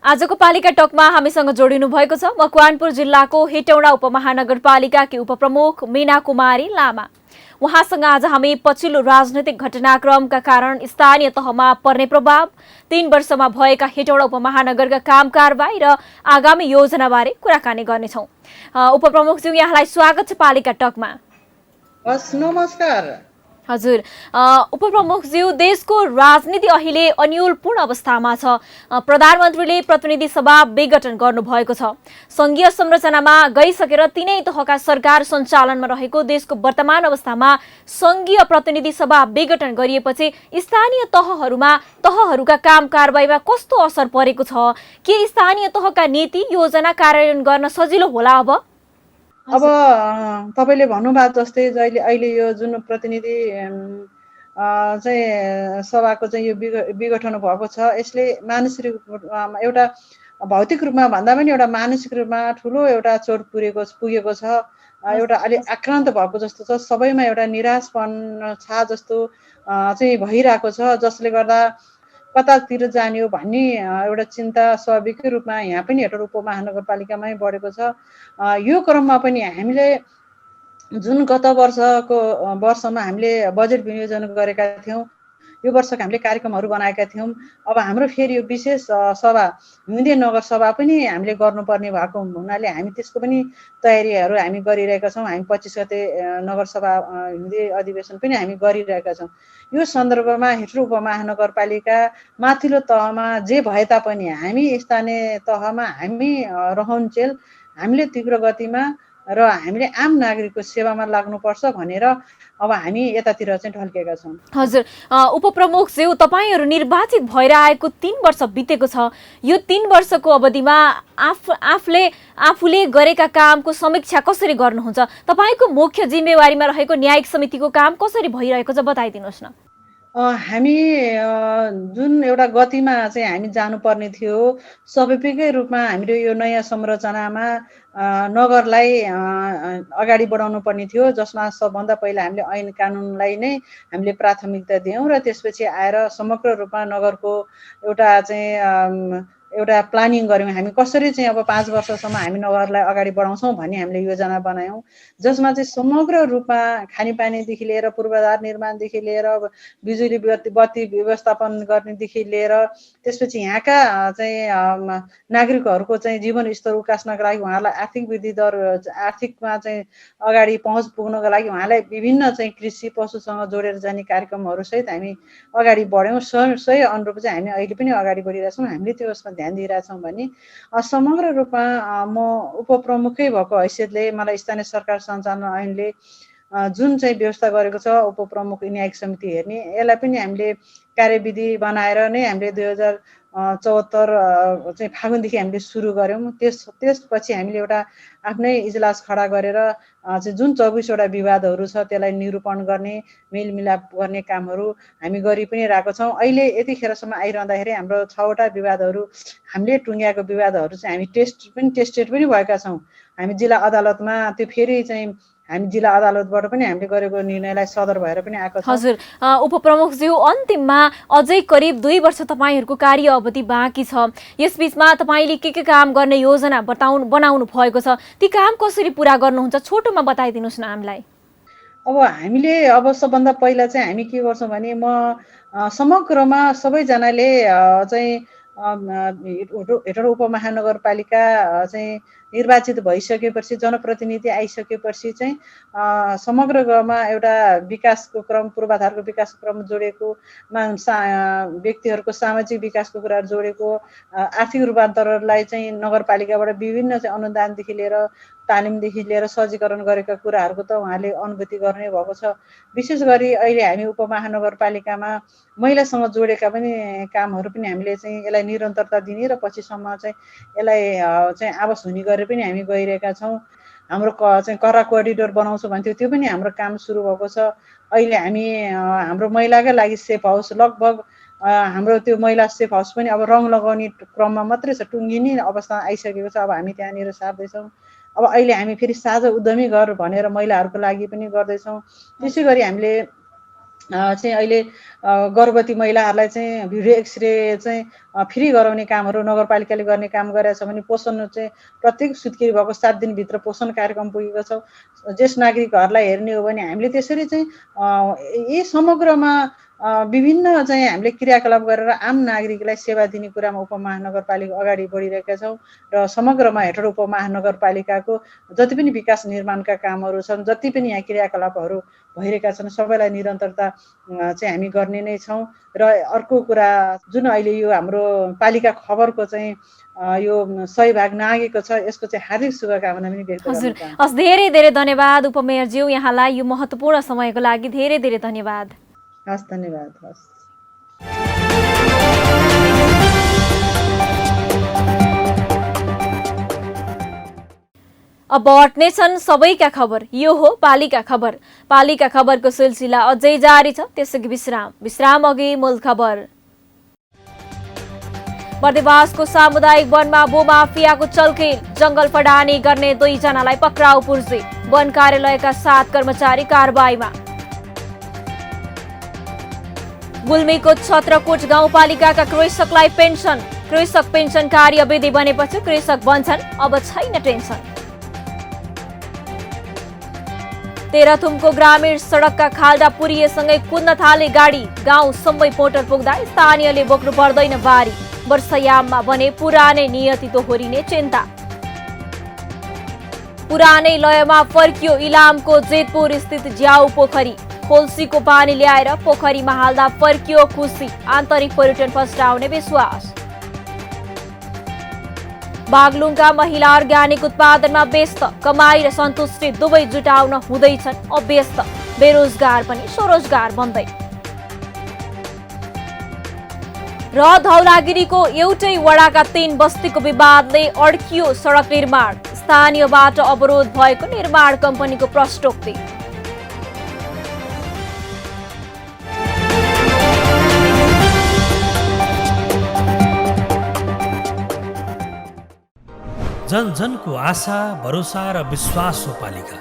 आजको पालिका टकमा हामीसँग जोडिनु भएको छ मकवानपुर जिल्लाको हेटौडा उपमहानगरपालिकाकी उपप्रमुख मीना कुमारी लामा। उहाँसँग आज हामी पछिल्लो राजनैतिक घटनाक्रमका कारण स्थानीय तहमा पर्ने प्रभाव, 3 वर्षमा भएका हेटौडा उपमहानगरका काम कारबाही र आगामी योजनाबारे कुराकानी गर्नेछौँ। उपप्रमुखज्यू, यहाँलाई स्वागत छ पालिका टकमा। नमस्कार। हजुर, उपप्रमुखज्यू, देशको राजनीति अहिले अन्योलपूर्ण अवस्थामा छ। प्रधानमन्त्रीले प्रतिनिधि सभा विघटन गर्नुभएको छ। संघीय संरचनामा गइसकेर तीनै तहका सरकार सञ्चालनमा रहेको देशको वर्तमान अवस्थामा संघीय प्रतिनिधि सभा विघटन गरिएपछि स्थानीय तहहरूका काम कारबाहीमा कस्तो असर परेको छ? के स्थानीय तहका नीति योजना कार्यान्वयन गर्न सजिलो होला? अब तपाईँले भन्नुभएको जस्तै अहिले यो जुन प्रतिनिधि चाहिँ सभाको चाहिँ यो विघटन भएको छ, यसले मानसिक एउटा भौतिक रूपमा भन्दा पनि एउटा मानसिक रूपमा ठुलो एउटा चोट पुगेको छ। एउटा अलि आक्रान्त भएको जस्तो छ, सबैमा एउटा निराशपन छा जस्तो चाहिँ भइरहेको छ, जसले गर्दा कतातिर जाने हो भन्ने एउटा चिन्ता स्वाभाविक रूपमा यहाँ पनि हेटौडा उपमहानगरपालिकामै बढेको छ। यो क्रममा पनि हामीले जुन गत वर्षमा हामीले बजेट विनियोजन गरेका थियौँ, यो वर्षको हामीले कार्यक्रमहरू बनाएका थियौँ। अब हाम्रो फेरि यो विशेष सभा हिउँदे नगर सभा पनि हामीले गर्नुपर्ने भएको हुनाले हामी त्यसको पनि तयारीहरू हामी गरिरहेका छौँ। हामी 25 गते नगरसभा हिउँदे अधिवेशन पनि हामी गरिरहेका छौँ। यो सन्दर्भमा हेटौडा उपमहानगरपालिका माथिल्लो तहमा जे भए तापनि हामी स्थानीय तहमा हामी रहन्जेल हामीले तीव्र गतिमा र हामीले आम नागरिकको सेवामा लाग्नुपर्छ भनेर अब हामी यतातिर चाहिँ ढल्केका छौँ। हजुर, उपप्रमुखज्यू, तपाईहरू निर्वाचित भएर आएको 3 वर्ष बितेको छ। यो 3 वर्षको अवधिमा आफूले गरेका कामको समीक्षा कसरी गर्नुहुन्छ? तपाईँको मुख्य जिम्मेवारीमा रहेको न्यायिक समितिको काम कसरी भइरहेको छ बताइदिनुहोस् न। हामी जुन एउटा गतिमा चाहिँ हामी जानुपर्ने थियो, स्वाभाविकै रूपमा हामीले यो नयाँ संरचनामा नगरलाई अगाडि बढाउनु पर्ने थियो, जसमा सबभन्दा पहिला हामीले ऐन कानुनलाई नै हामीले प्राथमिकता दियौँ र त्यसपछि आएर समग्र रूपमा नगरको एउटा प्लानिङ गऱ्यौँ। हामी कसरी चाहिँ अब 5 वर्षसम्म हामी नगरलाई अगाडि बढाउँछौँ भन्ने हामीले योजना बनायौँ, जसमा चाहिँ समग्र रूपमा खानेपानीदेखि लिएर पूर्वाधार निर्माणदेखि लिएर बिजुली बत्ती व्यवस्थापन गर्नेदेखि लिएर त्यसपछि यहाँका चाहिँ नागरिकहरूको चाहिँ जीवन स्तर उकास्नका लागि, उहाँहरूलाई आर्थिक वृद्धि दर आर्थिकमा चाहिँ अगाडि पहुँच पुग्नको लागि उहाँलाई विभिन्न चाहिँ कृषि पशुसँग जोडेर जाने कार्यक्रमहरू सहित हामी अगाडि बढ्यौँ। सही अनुरूप चाहिँ हामी अहिले पनि अगाडि बढिरहेछौँ। हामीले त्यो उसमा ध्यान दिइरहेछौँ भने समग्र रूपमा म उपप्रमुखै भएको हैसियतले मलाई स्थानीय सरकार सञ्चालन ऐनले जुन चाहिँ व्यवस्था गरेको छ उपप्रमुख न्यायिक समिति हेर्ने, यसलाई पनि हामीले कार्यविधि बनाएर नै हामीले 2074 चाहिँ फागुनदेखि हामीले सुरु गऱ्यौँ। त्यसपछि हामीले एउटा आफ्नै इजलास खडा गरेर चाहिँ जुन 24वटा विवादहरू छ त्यसलाई निरूपण गर्ने, मेलमिलाप गर्ने कामहरू हामी गरि पनि रहेको छौँ। अहिले यतिखेरसम्म आइरहँदाखेरि हाम्रो 6वटा विवादहरू हामीले टुङ्ग्याएको विवादहरू चाहिँ हामी टेस्टेड पनि भएका छौँ। हामी जिल्ला अदालतमा त्यो फेरि चाहिँ हामी जिल्ला अदालतबाट पनि हामीले गरेको निर्णयलाई सदर भएर पनि आएको छ। हजुर, उपप्रमुखज्यू, अन्तिममा अझै करिब 2 वर्ष तपाईँहरूको कार्य अवधि बाँकी छ। यसबीचमा तपाईँले के काम गर्ने योजना बनाउनु भएको छ, ती काम कसरी पुरा गर्नुहुन्छ, छोटोमा बताइदिनुहोस् न हामीलाई। अब हामीले सबभन्दा पहिला चाहिँ हामी के गर्छौँ भने म समग्रमा सबैजनाले चाहिँ हेटौँडा उपमहानगरपालिका चाहिँ निर्वाचित भइसकेपछि, जनप्रतिनिधि आइसकेपछि चाहिँ समग्रमा एउटा विकासको क्रम, पूर्वाधारको विकासको क्रम जोडेको, व्यक्तिहरूको सामाजिक विकासको कुराहरू जोडेको, आर्थिक रूपान्तरणलाई चाहिँ नगरपालिकाबाट विभिन्न चाहिँ अनुदानदेखि लिएर तालिमदेखि लिएर सजीकरण गरेका कुराहरूको त उहाँले अनुभूति गर्ने भएको छ। विशेष गरी अहिले हामी उपमहानगरपालिकामा महिलासँग जोडेका पनि कामहरू पनि हामीले चाहिँ यसलाई निरन्तरता दिने र पछिसम्म चाहिँ यसलाई चाहिँ आवास हुने गरेर पनि हामी गइरहेका छौँ। हाम्रो चाहिँ करा कोरिडोर बनाउँछौँ भन्थ्यो, त्यो पनि हाम्रो काम सुरु भएको छ। अहिले हामी हाम्रो महिलाकै लागि सेफ हाउस लगभग हाम्रो त्यो महिला सेफ हाउस पनि अब रङ लगाउने क्रममा मात्रै छ, टुङ्गिने अवस्था आइसकेको छ। अब हामी त्यहाँनिर सार्दैछौँ। अब अहिले हामी फेरि साझा उद्यमी घर भनेर महिलाहरूको लागि पनि गर्दैछौँ। त्यसै गरी हामीले चाहिँ अहिले गर्भवती महिलाहरूलाई चाहिँ भिडियो एक्सरे चाहिँ फ्री गराउने कामहरू नगरपालिकाले गर्ने काम गरेको छ भने पोषण चाहिँ प्रत्येक सुत्केरी भएको 7 दिनभित्र पोषण कार्यक्रम पुगेको छ। ज्येष्ठ नागरिकहरूलाई हेर्ने हो भने हामीले त्यसरी चाहिँ यी समग्रमा विभिन्न चाहिँ हामीले क्रियाकलाप गरेर आम नागरिकलाई सेवा दिने कुरामा उपमहानगरपालिका अगाडि बढिरहेका छौँ र समग्रमा हेटौँडा उपमहानगरपालिकाको जति पनि विकास निर्माणका कामहरू छन्, जति पनि यहाँ क्रियाकलापहरू भइरहेका छन्, सबैलाई निरन्तरता चाहिँ हामी गर्ने नै छौँ। र अर्को कुरा जुन अहिले यो हाम्रो पालिका खबरको चाहिँ यो सही भाग नागेको छ, यसको चाहिँ हार्दिक शुभकामना पनि व्यक्त गर्न चाहन्छु। हजुर, धेरै धेरै धन्यवाद उपमेयरज्यू, यहाँलाई यो महत्त्वपूर्ण समयको लागि धेरै धेरै धन्यवाद। हस्, धन्यवाद। हस्। अब हट्नेछन् सबैका खबर, यो हो पालिका खबर। पालिका खबरको सिलसिला अझै जारी छ, त्यसैगरी विश्राम अघि मूल खबर। बर्देवासको सामुदायिक वनमा भूमाफियाको चलखेल, जंगल फडानी गर्ने 2 जनालाई पक्राउ पुर्जे, वन कार्यालयका 7 कर्मचारी कारबाहीमा। गुल्मीको छत्रकोट गाउँपालिकाका कृषकलाई पेन्सन, कृषक पेन्सन कार्यविधि बनेपछि कृषक बन्छन्, अब छैन टेन्सन। तेह्रथुमको ग्रामीण सडकका खाल्डा पुरिएसँगै कुद्न थाले गाडी, गाउँसम्मै मोटर पुग्दा स्थानीयले बोक्नु पर्दैन बारी, वर्षायाममा भने पुरानै नियति दोहोरिने चिन्ता। पुरानै लयमा फर्कियो इलामको जेतपुर स्थित ज्याउ पोखरी, खोल्सीको पानी ल्याएर पोखरीमा हाल्दा फर्कियो खुसी, आन्तरिक पर्यटन फस्टाउने विश्वास। बागलुङका महिला अर्ग्यानिक उत्पादनमा व्यस्त, कमाई र सन्तुष्टि दुवै जुटाउन हुँदैछन् अभ्यस्त, बेरोजगार पनि स्वरोजगार बन्दै। र धौलागिरीको एउटै वडाका 3 बस्तीको विवादले अड्कियो सडक निर्माण, स्थानीयबाट अवरोध भएको निर्माण कम्पनीको प्रष्टोक्ति। जन जनको आशा, भरोसा र विश्वास हो पालिका।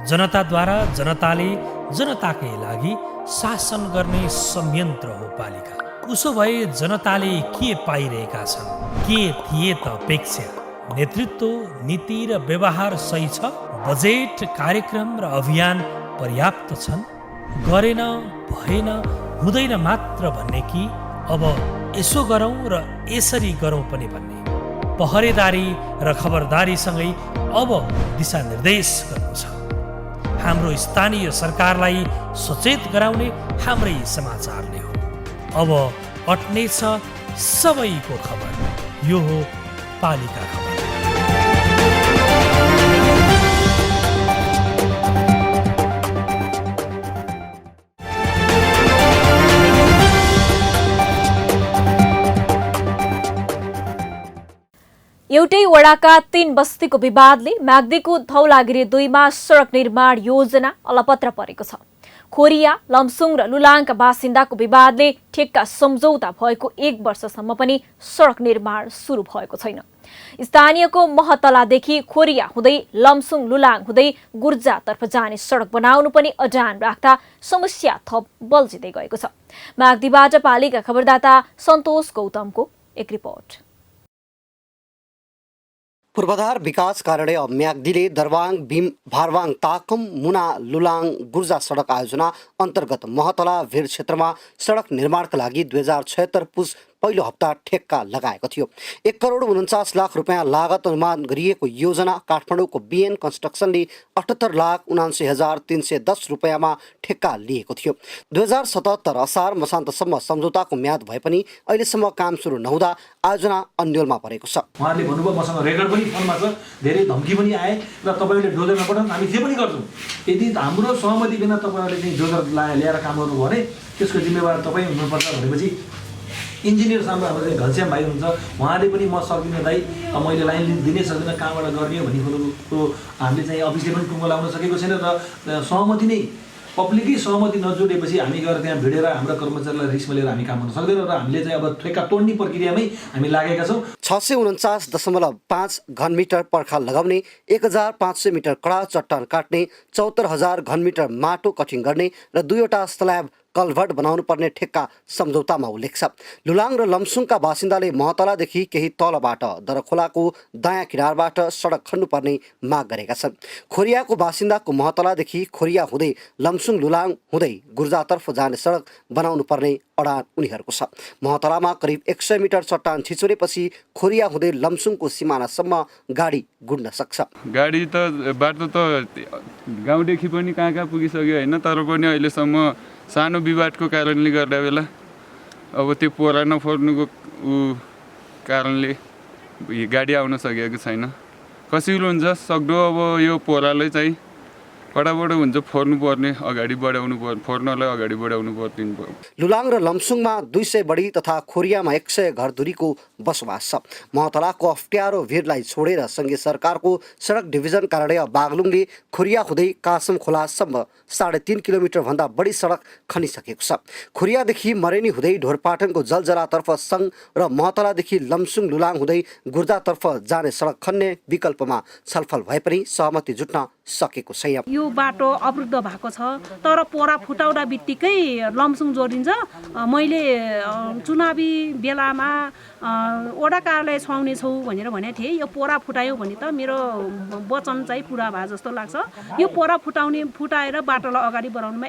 जनताद्वारा जनताले जनताकै लागि शासन गर्ने संयन्त्र हो पालिका। उसो भए जनताले के पाइरहेका छन्, के थिए त अपेक्षा? नेतृत्व, नीति र व्यवहार सही छ? बजेट, कार्यक्रम र अभियान पर्याप्त छन्? गरेन, भएन, हुँदैन मात्र भन्ने कि अब यसो गरौँ र यसरी गरौँ पनि भन्ने? पहरेदारी र खबरदारीसँगै अब दिशानिर्देश गर्नु छ। हाम्रो स्थानीय सरकारलाई सचेत गराउने हाम्रै समाचारले हो। अब अट्नेछ सबैको खबर, यो हो पालिका खबर। एउटै वडाका 3 बस्तीको विवादले म्याग्दीको धौलागिरी 2 मा सडक निर्माण योजना अलपत्र परेको छ। खोरिया, लमसुङ र लुलाङका बासिन्दाको विवादले ठेक्का सम्झौता भएको 1 वर्षसम्म पनि सडक निर्माण सुरु भएको छैन। स्थानीयको महतलादेखि खोरिया हुँदै लमसुङ लुलाङ हुँदै गुर्जातर्फ जाने सडक बनाउनु पनि अडान राख्दा समस्या थप बल्झिँदै गएको छ। म्याग्दीबाट पालिका खबरदाता सन्तोष गौतमको एक रिपोर्ट। पूर्वाधार विकास कार्यालय म्याग्दीले दरबाङ, भीम, भारवाङ, ताकम, मुना, लुलाङ, गुर्जा सडक आयोजना अन्तर्गत महतला भिर क्षेत्रमा सडक निर्माणका लागि 2076 पुस पहिलो हप्ता ठेक्का लगाएको थियो। 1 करोड 49 लाख रुपियाँ लागत अनुमान गरिएको योजना काठमाडौँको बिएन कन्स्ट्रक्सनले 78,79,310 रुपियाँमा ठेक्का लिएको थियो। 2077 असार मसान्तसम्म सम्झौताको म्याद भए पनि अहिलेसम्म काम सुरु नहुँदा आयोजना अन्यलमा परेको छ। उहाँहरूले भन्नुभयो मसँग रेकर्ड पनि फोनमा छ, धेरै धम्की पनि आए र तपाईँहरूले डोजर नपठाउनु हामी त्यो पनि गर्छौँ। यदि हाम्रो सहमति बिना तपाईँहरूले चाहिँ डोजर ल्याएर काम गर्नु भने त्यसको जिम्मेवार तपाईँ हुनुपर्छ भनेपछि इन्जिनियर सामु हाम्रो चाहिँ घनश्याम भाइ हुनुहुन्छ, उहाँले पनि म सक्दिनँ दाइ, मैले लाइन दिनै सक्दिनँ, कहाँबाट गर्ने हो भन्ने कुरो हामीले चाहिँ अफिसले पनि टुङ्गो लाउन सकेको छैन र सहमति नै पब्लिकै सहमति नजोडेपछि हामी गएर त्यहाँ भिडेर हाम्रो कर्मचारीलाई रिस्कमा लिएर हामी काम गर्न सक्दैनौँ र हामीले चाहिँ अब ठेक्का तोड्ने प्रक्रियामै हामी लागेका छौँ। 649.5 घनमिटर पर्खा लगाउने, 1500 मिटर कडा चट्टान काट्ने, 74,000 घनमिटर माटो कटिङ गर्ने र 2वटा स्ल्याब कल्भर्ट बनाउनु पर्ने ठेक्का सम्झौतामा उल्लेख छ। लुलाङ र लमसुङका बासिन्दाले महतलादेखि केही तलबाट दरखोलाको दायाँ किनारबाट सडक खन्नुपर्ने माग गरेका छन्। खोरियाको बासिन्दाको महतलादेखि खोरिया हुँदै लमसुङ लुलाङ हुँदै गुर्जातर्फ जाने सडक बनाउनु पर्ने अडान उनीहरूको छ। महतलामा करिब 100 मिटर चट्टान छिचोरेपछि खोरिया हुँदै लमसुङको सिमानासम्म गाडी गुड्न सक्छ। गाडी त बाटो त गाउँदेखि पनि कहाँ पुगिसक्यो होइन, तर पनि अहिलेसम्म सानो विवादको कारणले गर्दा बेला अब त्यो पोरा नफोर्नुको कारणले गाडी आउन सकेको छैन। कसिलो हुन्छ सक्दो अब यो पोरालाई चाहिँ फटाफट हुन्छ फोर्नु पर्ने, अगाडि बढाउनु पर्ने, फोर्नलाई अगाडि बढाउनु पर्ने। लुलाङ र लमसुङमा 200 बढी तथा खोरियामा 100 घरधुरीको बसोबास छ। महतलाको अप्ठ्यारो भिरलाई छोडेर सङ्घीय सरकारको सडक डिभिजन कार्यालय बागलुङले खोरिया हुँदै कासम खोलासम्म 3.5 किलोमिटर भन्दा बढी सडक खनिसकेको छ। खोरियादेखि मरेनी हुँदै ढोरपाटनको जलजरातर्फ सङ्घ र महतलादेखि लमसुङ लुलाङ हुँदै गुर्जातर्फ जाने सडक खन्ने विकल्पमा छलफल भए पनि सहमति जुट्न सकेको छैन। यो बाटो अवरुद्ध भएको छ, तर पोरा फुटाउँदा बित्तिकै लमसुङ जोडिन्छ। मैले चुनावी बेलामा वडा कार्यालय छाउने छौ भनेर भनेको थिएँ। यो पोरा फुटायो भने त मेरो वचन चाहिँ पुरा भए जस्तो लाग्छ। यो पोरा फुटाएर बाटोलाई अगाडि बढाउनुमा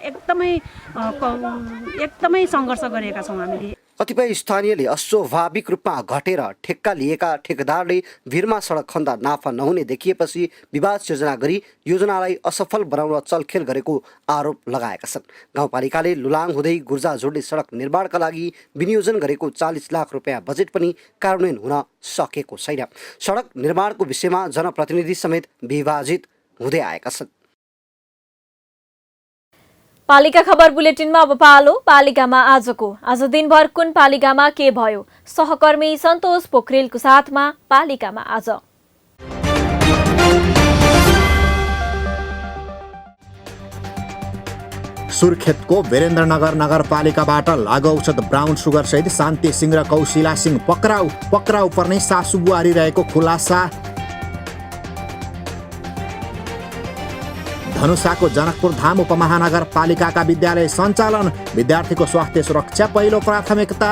एकदमै सङ्घर्ष गरेका छौँ हामीले। कतिपय स्थानीयले अस्वाभाविक रूपमा घटेर ठेक्का लिएका ठेकेदारले भिरमा सडक खन्दा नाफा नहुने देखिएपछि विवाद सिर्जना गरी योजनालाई असफल बनाउन चलखेल गरेको आरोप लगाएका छन्। गाउँपालिकाले लुलाङ हुँदै गुर्जा जोड्ने सडक निर्माणका लागि विनियोजन गरेको 40 लाख रुपियाँ बजेट पनि कार्यान्वयन हुन सकेको छैन। सडक निर्माणको विषयमा जनप्रतिनिधि समेत विभाजित हुँदै आएका छन्। पालिका खबर बुलेटिनमा अब पालो पालिकामा आज दिनभर कुन पालिकामा के भयो, सहकर्मी सन्तोष पोखरेलको साथमा पालिकामा आज। सुर्खेतको वीरेन्द्रनगर नगरपालिकाबाट लागु औषध ब्राउन सुगर सहित शान्ति सिंह र कौशिला सिंह पक्राउ पर्ने सासु बुहारी रहेको खुलासा। धनुषाको जनकपुर धाम उपमहानगरपालिकाका विद्यालय सञ्चालन, विद्यार्थीको स्वास्थ्य सुरक्षा पहिलो प्राथमिकता।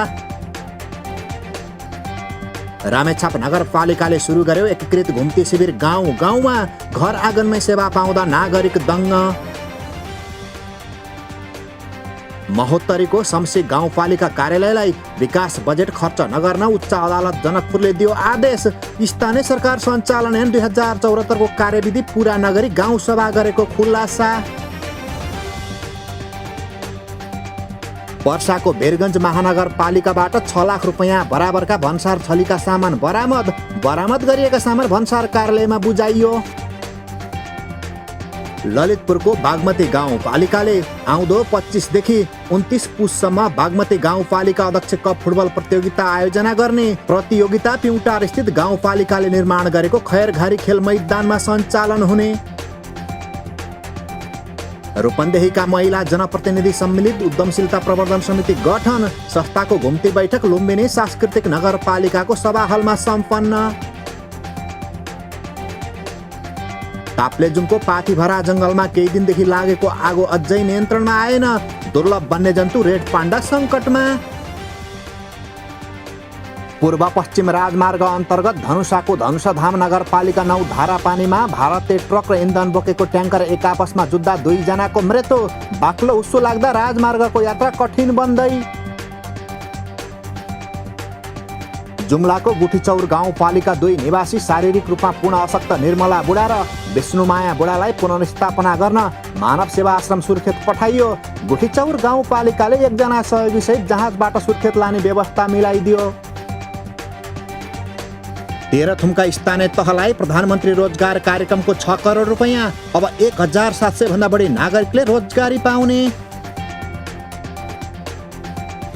रामेछाप नगरपालिकाले सुरु गर्यो एकीकृत घुम्ती शिविर, गाउँमा घर आँगनमै सेवा पाउँदा नागरिक दङ्ग। महोत्तरीको शमसी गाउँपालिका कार्यालयलाई विकास बजेट खर्च नगर्न उच्च अदालत जनकपुरले दियो आदेश। स्थानीय सरकार सञ्चालन ऐन 2074 को कार्यविधि पूरा नगरी गाउँ सभा गरेको खुलासा। पर्साको बेरगञ्ज महानगरपालिकाबाट 6 लाख रुपैयाँ बराबरका भन्सार थलीका सामान बरामद गरिएका सामान भन्सार कार्यालयमा बुझाइयो। ललितपुरको बागमती गाउँपालिकाले आउँदो 25 देखि 29 पुससम्म बागमती गाउँपालिका अध्यक्ष कप फुटबल प्रतियोगिता आयोजना गर्ने। प्रतियोगिता पिउटार स्थित गाउँपालिकाले निर्माण गरेको खैरघारी खेल मैदानमा सञ्चालन हुने। रूपन्देहीका महिला जनप्रतिनिधि सम्मिलित उद्यमशीलता प्रवर्धन समिति गठन। संस्थाको घुम्ती बैठक लुम्बिनी सांस्कृतिक नगरपालिकाको सभा हलमा सम्पन्न। ताप्लेजुङको पाथीभरा जङ्गलमा केही दिनदेखि लागेको आगो अझै नियन्त्रणमा आएन। दुर्लभ वन्यजन्तु रेड पाण्डा सङ्कटमा। पूर्व पश्चिम राजमार्ग अन्तर्गत धनुषाको धनुषाधाम नगरपालिका 9 धारापानीमा भारतीय ट्रक र इन्धन बोकेको ट्याङ्कर एक आपसमा जुत्दा 2 जनाको मृत्यु। बाक्लो उसो लाग्दा राजमार्गको यात्रा कठिन बन्दै। जुम्लाको गुठीचौर गाउँपालिका 2 निवासी शारीरिक रूपमा पूर्ण अशक्त निर्मला बुढा र विष्णुमाया बुढालाई पुनर्स्थापना गर्न मानव सेवा आश्रम सुर्खेत पठाइयो। गुठीचौर गाउँपालिकाले 1 जना सहयोगीसहित जहाजबाट सुर्खेत लाने व्यवस्था मिलाइदियो। तेह्रथुमका स्थानीय तहलाई प्रधानमन्त्री रोजगार कार्यक्रमको 6 करोड रुपैयाँ। अब 1700 भन्दा बढी नागरिकले रोजगारी पाउने।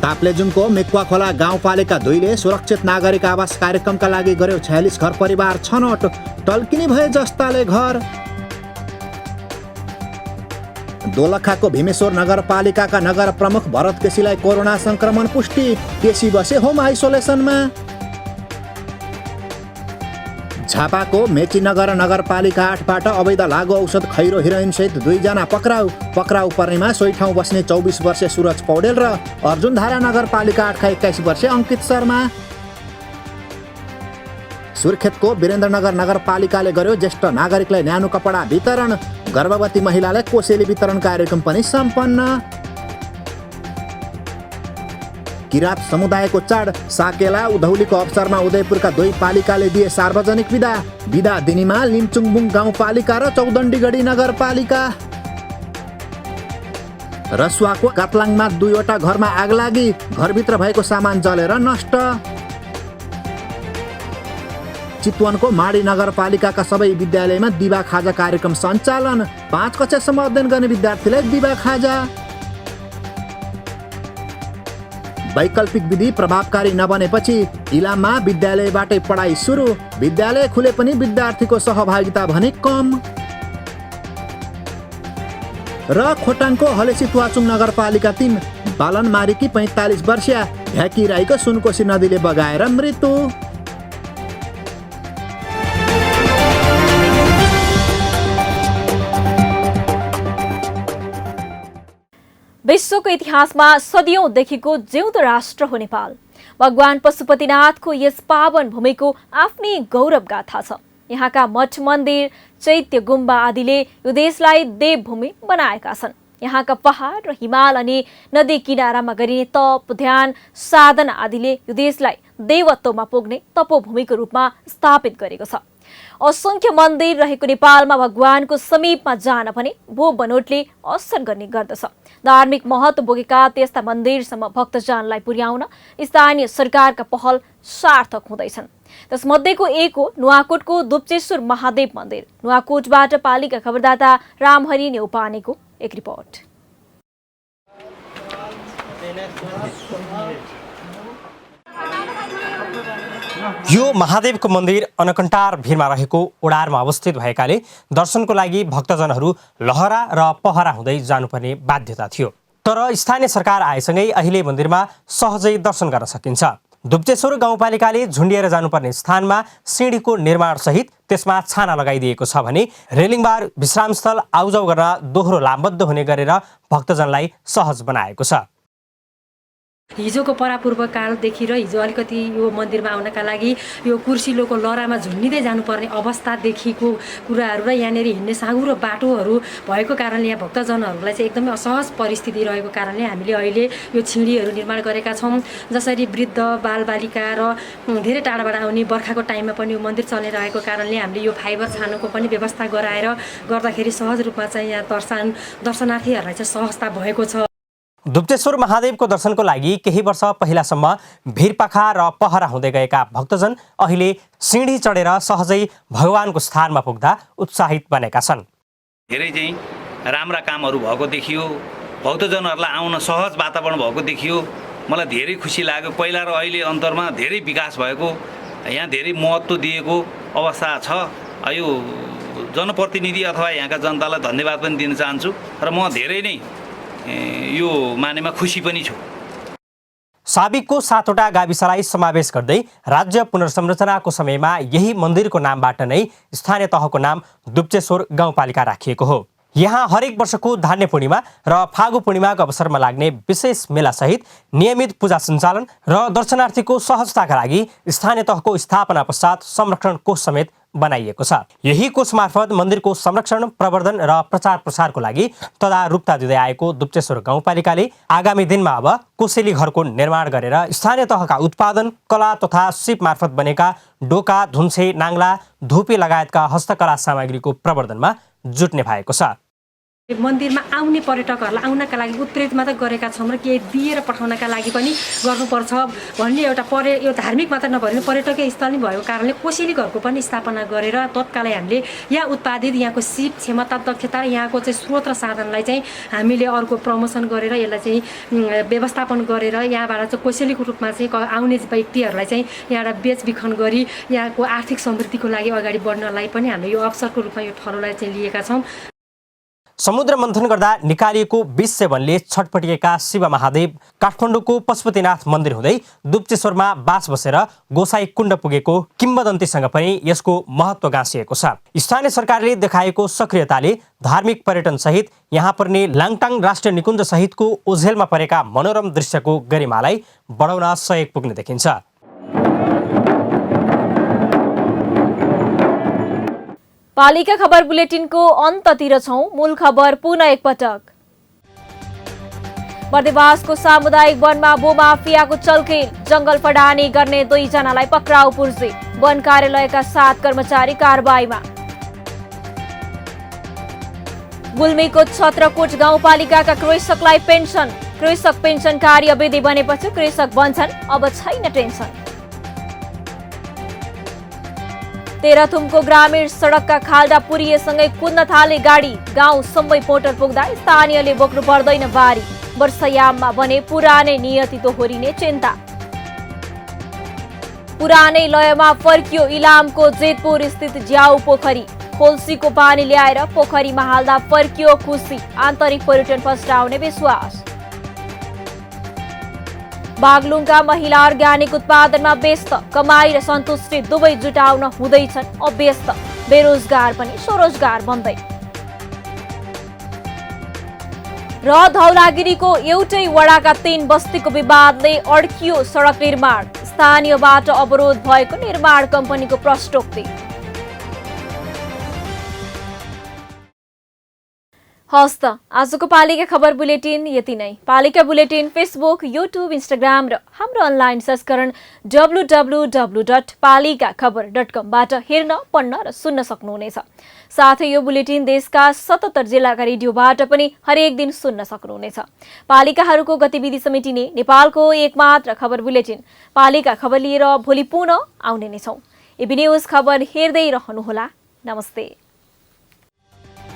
ताप्लेजुङको मेक्वा खोला गाउँपालिका 2 ले सुरक्षित नागरिक आवास कार्यक्रमका लागि गर्यो 46 घर परिवार छनौट। टल्किने भए जस्ताले घर। दोलखाको भीमेश्वर नगरपालिकाका नगर प्रमुख भरत केसीलाई कोरोना संक्रमण पुष्टि। केसी बसे होम आइसोलेसनमा। झापाको मेचीनगर नगरपालिका 8बाट अवैध लागु औषध खैरो हिरोइन सहित 2 जना पक्राउ पर्नेमा सोही ठाउँ बस्ने 24 वर्षीय सुरज पौडेल र अर्जुनधारा नगरपालिका 8 का 21 वर्षीय अंकित शर्मा। सुर्खेतको वीरेन्द्रनगर नगरपालिकाले गर्यो ज्येष्ठ नागरिकलाई न्यानो कपडा वितरण। गर्भवती महिलालाई कोसेली वितरण कार्यक्रम पनि सम्पन्न। किरात समुदायको चाड साकेला उधौलीको अवसरमा उदयपुरका 2 पालिकाले दिए सार्वजनिक विदा दिनीमा लिम्चुङबुङ गाउँपालिका र चौदण्डीगढी नगरपालिका। रसुवाको कातलाङमा 2वटा घरमा आगलागी। घरभित्र भएको सामान जलेर नष्ट। चितवनको माडी नगरपालिकाका सबै विद्यालयमा दिवा खाजा कार्यक्रम सञ्चालन। 5 कक्षासम्म अध्ययन गर्ने विद्यार्थीलाई दिवा खाजा। वैकल्पिक विधि प्रभावकारी नबनेपछि इलाममा विद्यालयबाटै पढाइ सुरु। विद्यालय खुले पनि विद्यार्थीको सहभागिता भने कम। र खोटाङको हलेसी तुवाचुङ नगरपालिका 3 बालनमारीकी 45 वर्षीय ढ्याकी राईको सुनकोशी नदीले बगाएर मृत्यु। विश्वको इतिहासमा सदियौंदेखिको जिउँदो राष्ट्र हो नेपाल। भगवान पशुपतिनाथको यस पावन भूमिको आफ्नै गौरव गाथा छ। यहाँका मठ मन्दिर चैत्य गुम्बा आदिले यो देशलाई देवभूमि बनाएका छन्। यहाँका पहाड र हिमाल अनि नदी किनारामा गरिने तप ध्यान साधना आदिले यो देशलाई देवत्वमा पुग्ने तपोभूमिको रूपमा स्थापित गरेको छ। असंख्य मन्दिर रहेको नेपालमा भगवानको समीपमा जान भने भू बनोटले असर गर्ने गर्दछ। धार्मिक महत्व बोकेका त्यस्ता मन्दिरसम्म भक्तजनलाई पुर्याउन स्थानीय सरकारका पहल सार्थक हुँदैछन्। त्यसमध्येको एक हो नुवाकोटको दुप्चेश्वर महादेव मन्दिर। नुवाकोटबाट पालिका खबरदाता रामहरि नेउपानेको एक रिपोर्ट। यो महादेवको मन्दिर अनकन्टार भिरमा रहेको ओडारमा अवस्थित भएकाले दर्शनको लागि भक्तजनहरू लहरा र पहरा हुँदै जानुपर्ने बाध्यता थियो। तर स्थानीय सरकार आएसँगै अहिले मन्दिरमा सहजै दर्शन गर्न सकिन्छ। दुप्चेश्वर गाउँपालिकाले झुन्डिएर जानुपर्ने स्थानमा सिँढीको निर्माण सहित त्यसमा छाना लगाइदिएको छ भने रेलिङबार विश्रामस्थल आउजाउ गर्न दोहोरो लामबद्ध हुने गरेर भक्तजनलाई सहज बनाएको छ। हिजोको परापूर्व कालदेखि र हिजो अलिकति यो मन्दिरमा आउनका लागि यो कुर्सिलोको लहरामा झुन्डिँदै जानुपर्ने अवस्थादेखिको कुराहरू र यहाँनिर हिँड्ने साँघुरो बाटोहरू भएको कारणले यहाँ भक्तजनहरूलाई चाहिँ एकदमै असहज परिस्थिति रहेको कारणले हामीले अहिले यो छिँडीहरू निर्माण गरेका छौँ। जसरी वृद्ध बालबालिका र धेरै टाढाबाट आउने बर्खाको टाइममा पनि यो मन्दिर चलिरहेको कारणले हामीले यो फाइबर छानुको पनि व्यवस्था गराएर गर्दाखेरि सहज रूपमा चाहिँ यहाँ दर्शनार्थीहरूलाई चाहिँ सहजता भएको छ। दुप्तेश्वर महादेवको दर्शनको लागि केही वर्ष पहिलासम्म भिरपाखा र पहरा हुँदै गएका भक्तजन अहिले सिँढी चढेर सहजै भगवानको स्थानमा पुग्दा उत्साहित बनेका छन्। धेरै चाहिँ राम्रा कामहरू भएको देखियो, भक्तजनहरूलाई आउन सहज वातावरण भएको देखियो। मलाई धेरै खुसी लाग्यो। पहिला र अहिले अन्तरमा धेरै विकास भएको, यहाँ धेरै महत्त्व दिएको अवस्था छ। यो जनप्रतिनिधि अथवा यहाँका जनतालाई धन्यवाद पनि दिन चाहन्छु र म धेरै नै यो मानेमा खुसी पनि छु। साबिकको 7वटा गाविसलाई समावेश गर्दै राज्य पुनर्संरचनाको समयमा यही मन्दिरको नामबाट नै स्थानीय तहको नाम दुप्तेश्वर गाउँपालिका राखिएको हो। यहाँ हरेक वर्षको धान्य पूर्णिमा र फागु पूर्णिमाको अवसरमा लाग्ने विशेष मेलासहित नियमित पूजा सञ्चालन र दर्शनार्थीको सहजताका लागि स्थानीय तहको स्थापना पश्चात संरक्षण कोष समेत बनाइएको छ। यही कोष मार्फत मन्दिरको संरक्षण, प्रवर्धन र प्रचार प्रसारको लागि तदारुकता दिँदै आएको दुप्तेश्वर गाउँपालिकाले आगामी दिनमा अब कोसेली घरको निर्माण गरेर स्थानीय तहका उत्पादन, कला तथा सिप मार्फत बनेका डोका, धुन्से, नाङ्ला, धुपी लगायतका हस्तकला सामग्रीको प्रवर्धनमा जुट्ने भएको छ। मन्दिरमा आउने पर्यटकहरूलाई आउनका लागि उत्प्रेरित मात्र गरेका छौँ र केही दिएर पठाउनका लागि पनि गर्नुपर्छ भन्ने एउटा यो धार्मिक मात्र नभएर पर्यटकीय स्थल नै भएको कारणले कोसेली घरको पनि स्थापना गरेर तत्कालै हामीले यहाँ उत्पादित यहाँको सिप, क्षमता, दक्षता र यहाँको चाहिँ स्रोत र साधनलाई चाहिँ हामीले अर्को प्रमोसन गरेर यसलाई चाहिँ व्यवस्थापन गरेर यहाँबाट चाहिँ कोसेलीको रूपमा चाहिँ आउने व्यक्तिहरूलाई चाहिँ यहाँबाट बेचबिखन गरी यहाँको आर्थिक समृद्धिको लागि अगाडि बढ्नलाई पनि हामीले यो अवसरको रूपमा यो ठहरलाई चाहिँ लिएका छौँ। समुद्र मन्थन गर्दा निकालिएको 20 सेवनले छटपटिएका शिव महादेव काठमाडौँको पशुपतिनाथ मन्दिर हुँदै दुप्तेश्वरमा बास बसेर गोसाई कुण्ड पुगेको किम्बदन्तीसँग पनि यसको महत्त्व गाँसिएको छ। स्थानीय सरकारले देखाएको सक्रियताले धार्मिक पर्यटन सहित यहाँ पर्ने लाङटाङ राष्ट्रिय निकुञ्ज सहितको ओझेलमा परेका मनोरम दृश्यको गरिमालाई बढाउन सहयोग पुग्ने देखिन्छ। पालिका खबर बुलेटिनको अन्ततिर छौं। मूल खबर पुनः एकपटक। बर्देवासको सामुदायिक वनमा भूमाफियाको चलखेल, जंगल फडानी गर्ने 2 जनालाई पक्राउ पुर्जे। वन कार्यालयका 7 कर्मचारी कारबाहीमा। गुल्मीको छत्रकोट गाउँपालिकाका कृषकलाई पेन्सन, कृषक पेन्सन कार्य विधि बनेपछि कृषक बन्छन्, अब छैन टेन्सन। तेह्रथुमको ग्रामीण सडकका खाल्डा पुरिएसँगै कुद्न थाले गाडी, गाउँसम्मै मोटर पुग्दा स्थानीयले बोक्नु पर्दैन बारी। वर्षायाममा भने पुरानै नियति दोहोरिने चिन्ता। पुरानै लयमा फर्कियो इलामको जेतपुर स्थित ज्याउ पोखरी। खोल्सीको पानी ल्याएर पोखरीमा हाल्दा फर्कियो खुसी, आन्तरिक पर्यटन फस्टाउने विश्वास। बागलुङका महिला अर्ग्यानिक उत्पादनमा व्यस्त, कमाई र सन्तुष्टि दुवै जुटाउन हुँदैछन् अभ्यस्त, बेरोजगार पनि स्वरोजगार बन्दै। र धौलागिरीको एउटै वडाका 3 बस्तीको विवादले अड्कियो सडक निर्माण, स्थानीयबाट अवरोध भएको निर्माण कम्पनीको प्रश्नोक्ति। हस्त आजको पालिका खबर बुलेटिन यति नै। पालिका बुलेटिन फेसबुक, युट्युब, इन्स्टाग्राम र हाम्रो अनलाइन संस्करण www.palikaKhabar.com बाट हेर्न, पढ्न र सुन्न सक्नुहुनेछ। साथै यो बुलेटिन देशका 77 जिल्लाका रेडियोबाट पनि हरेक दिन सुन्न सक्नुहुनेछ। पालिकाहरूको गतिविधि समेटिने नेपालको एकमात्र खबर बुलेटिन पालिका खबर लिएर भोलि पुनः आउने नै छौं। एबी न्यूज खबर हेर्दै रहनुहोला। नमस्ते।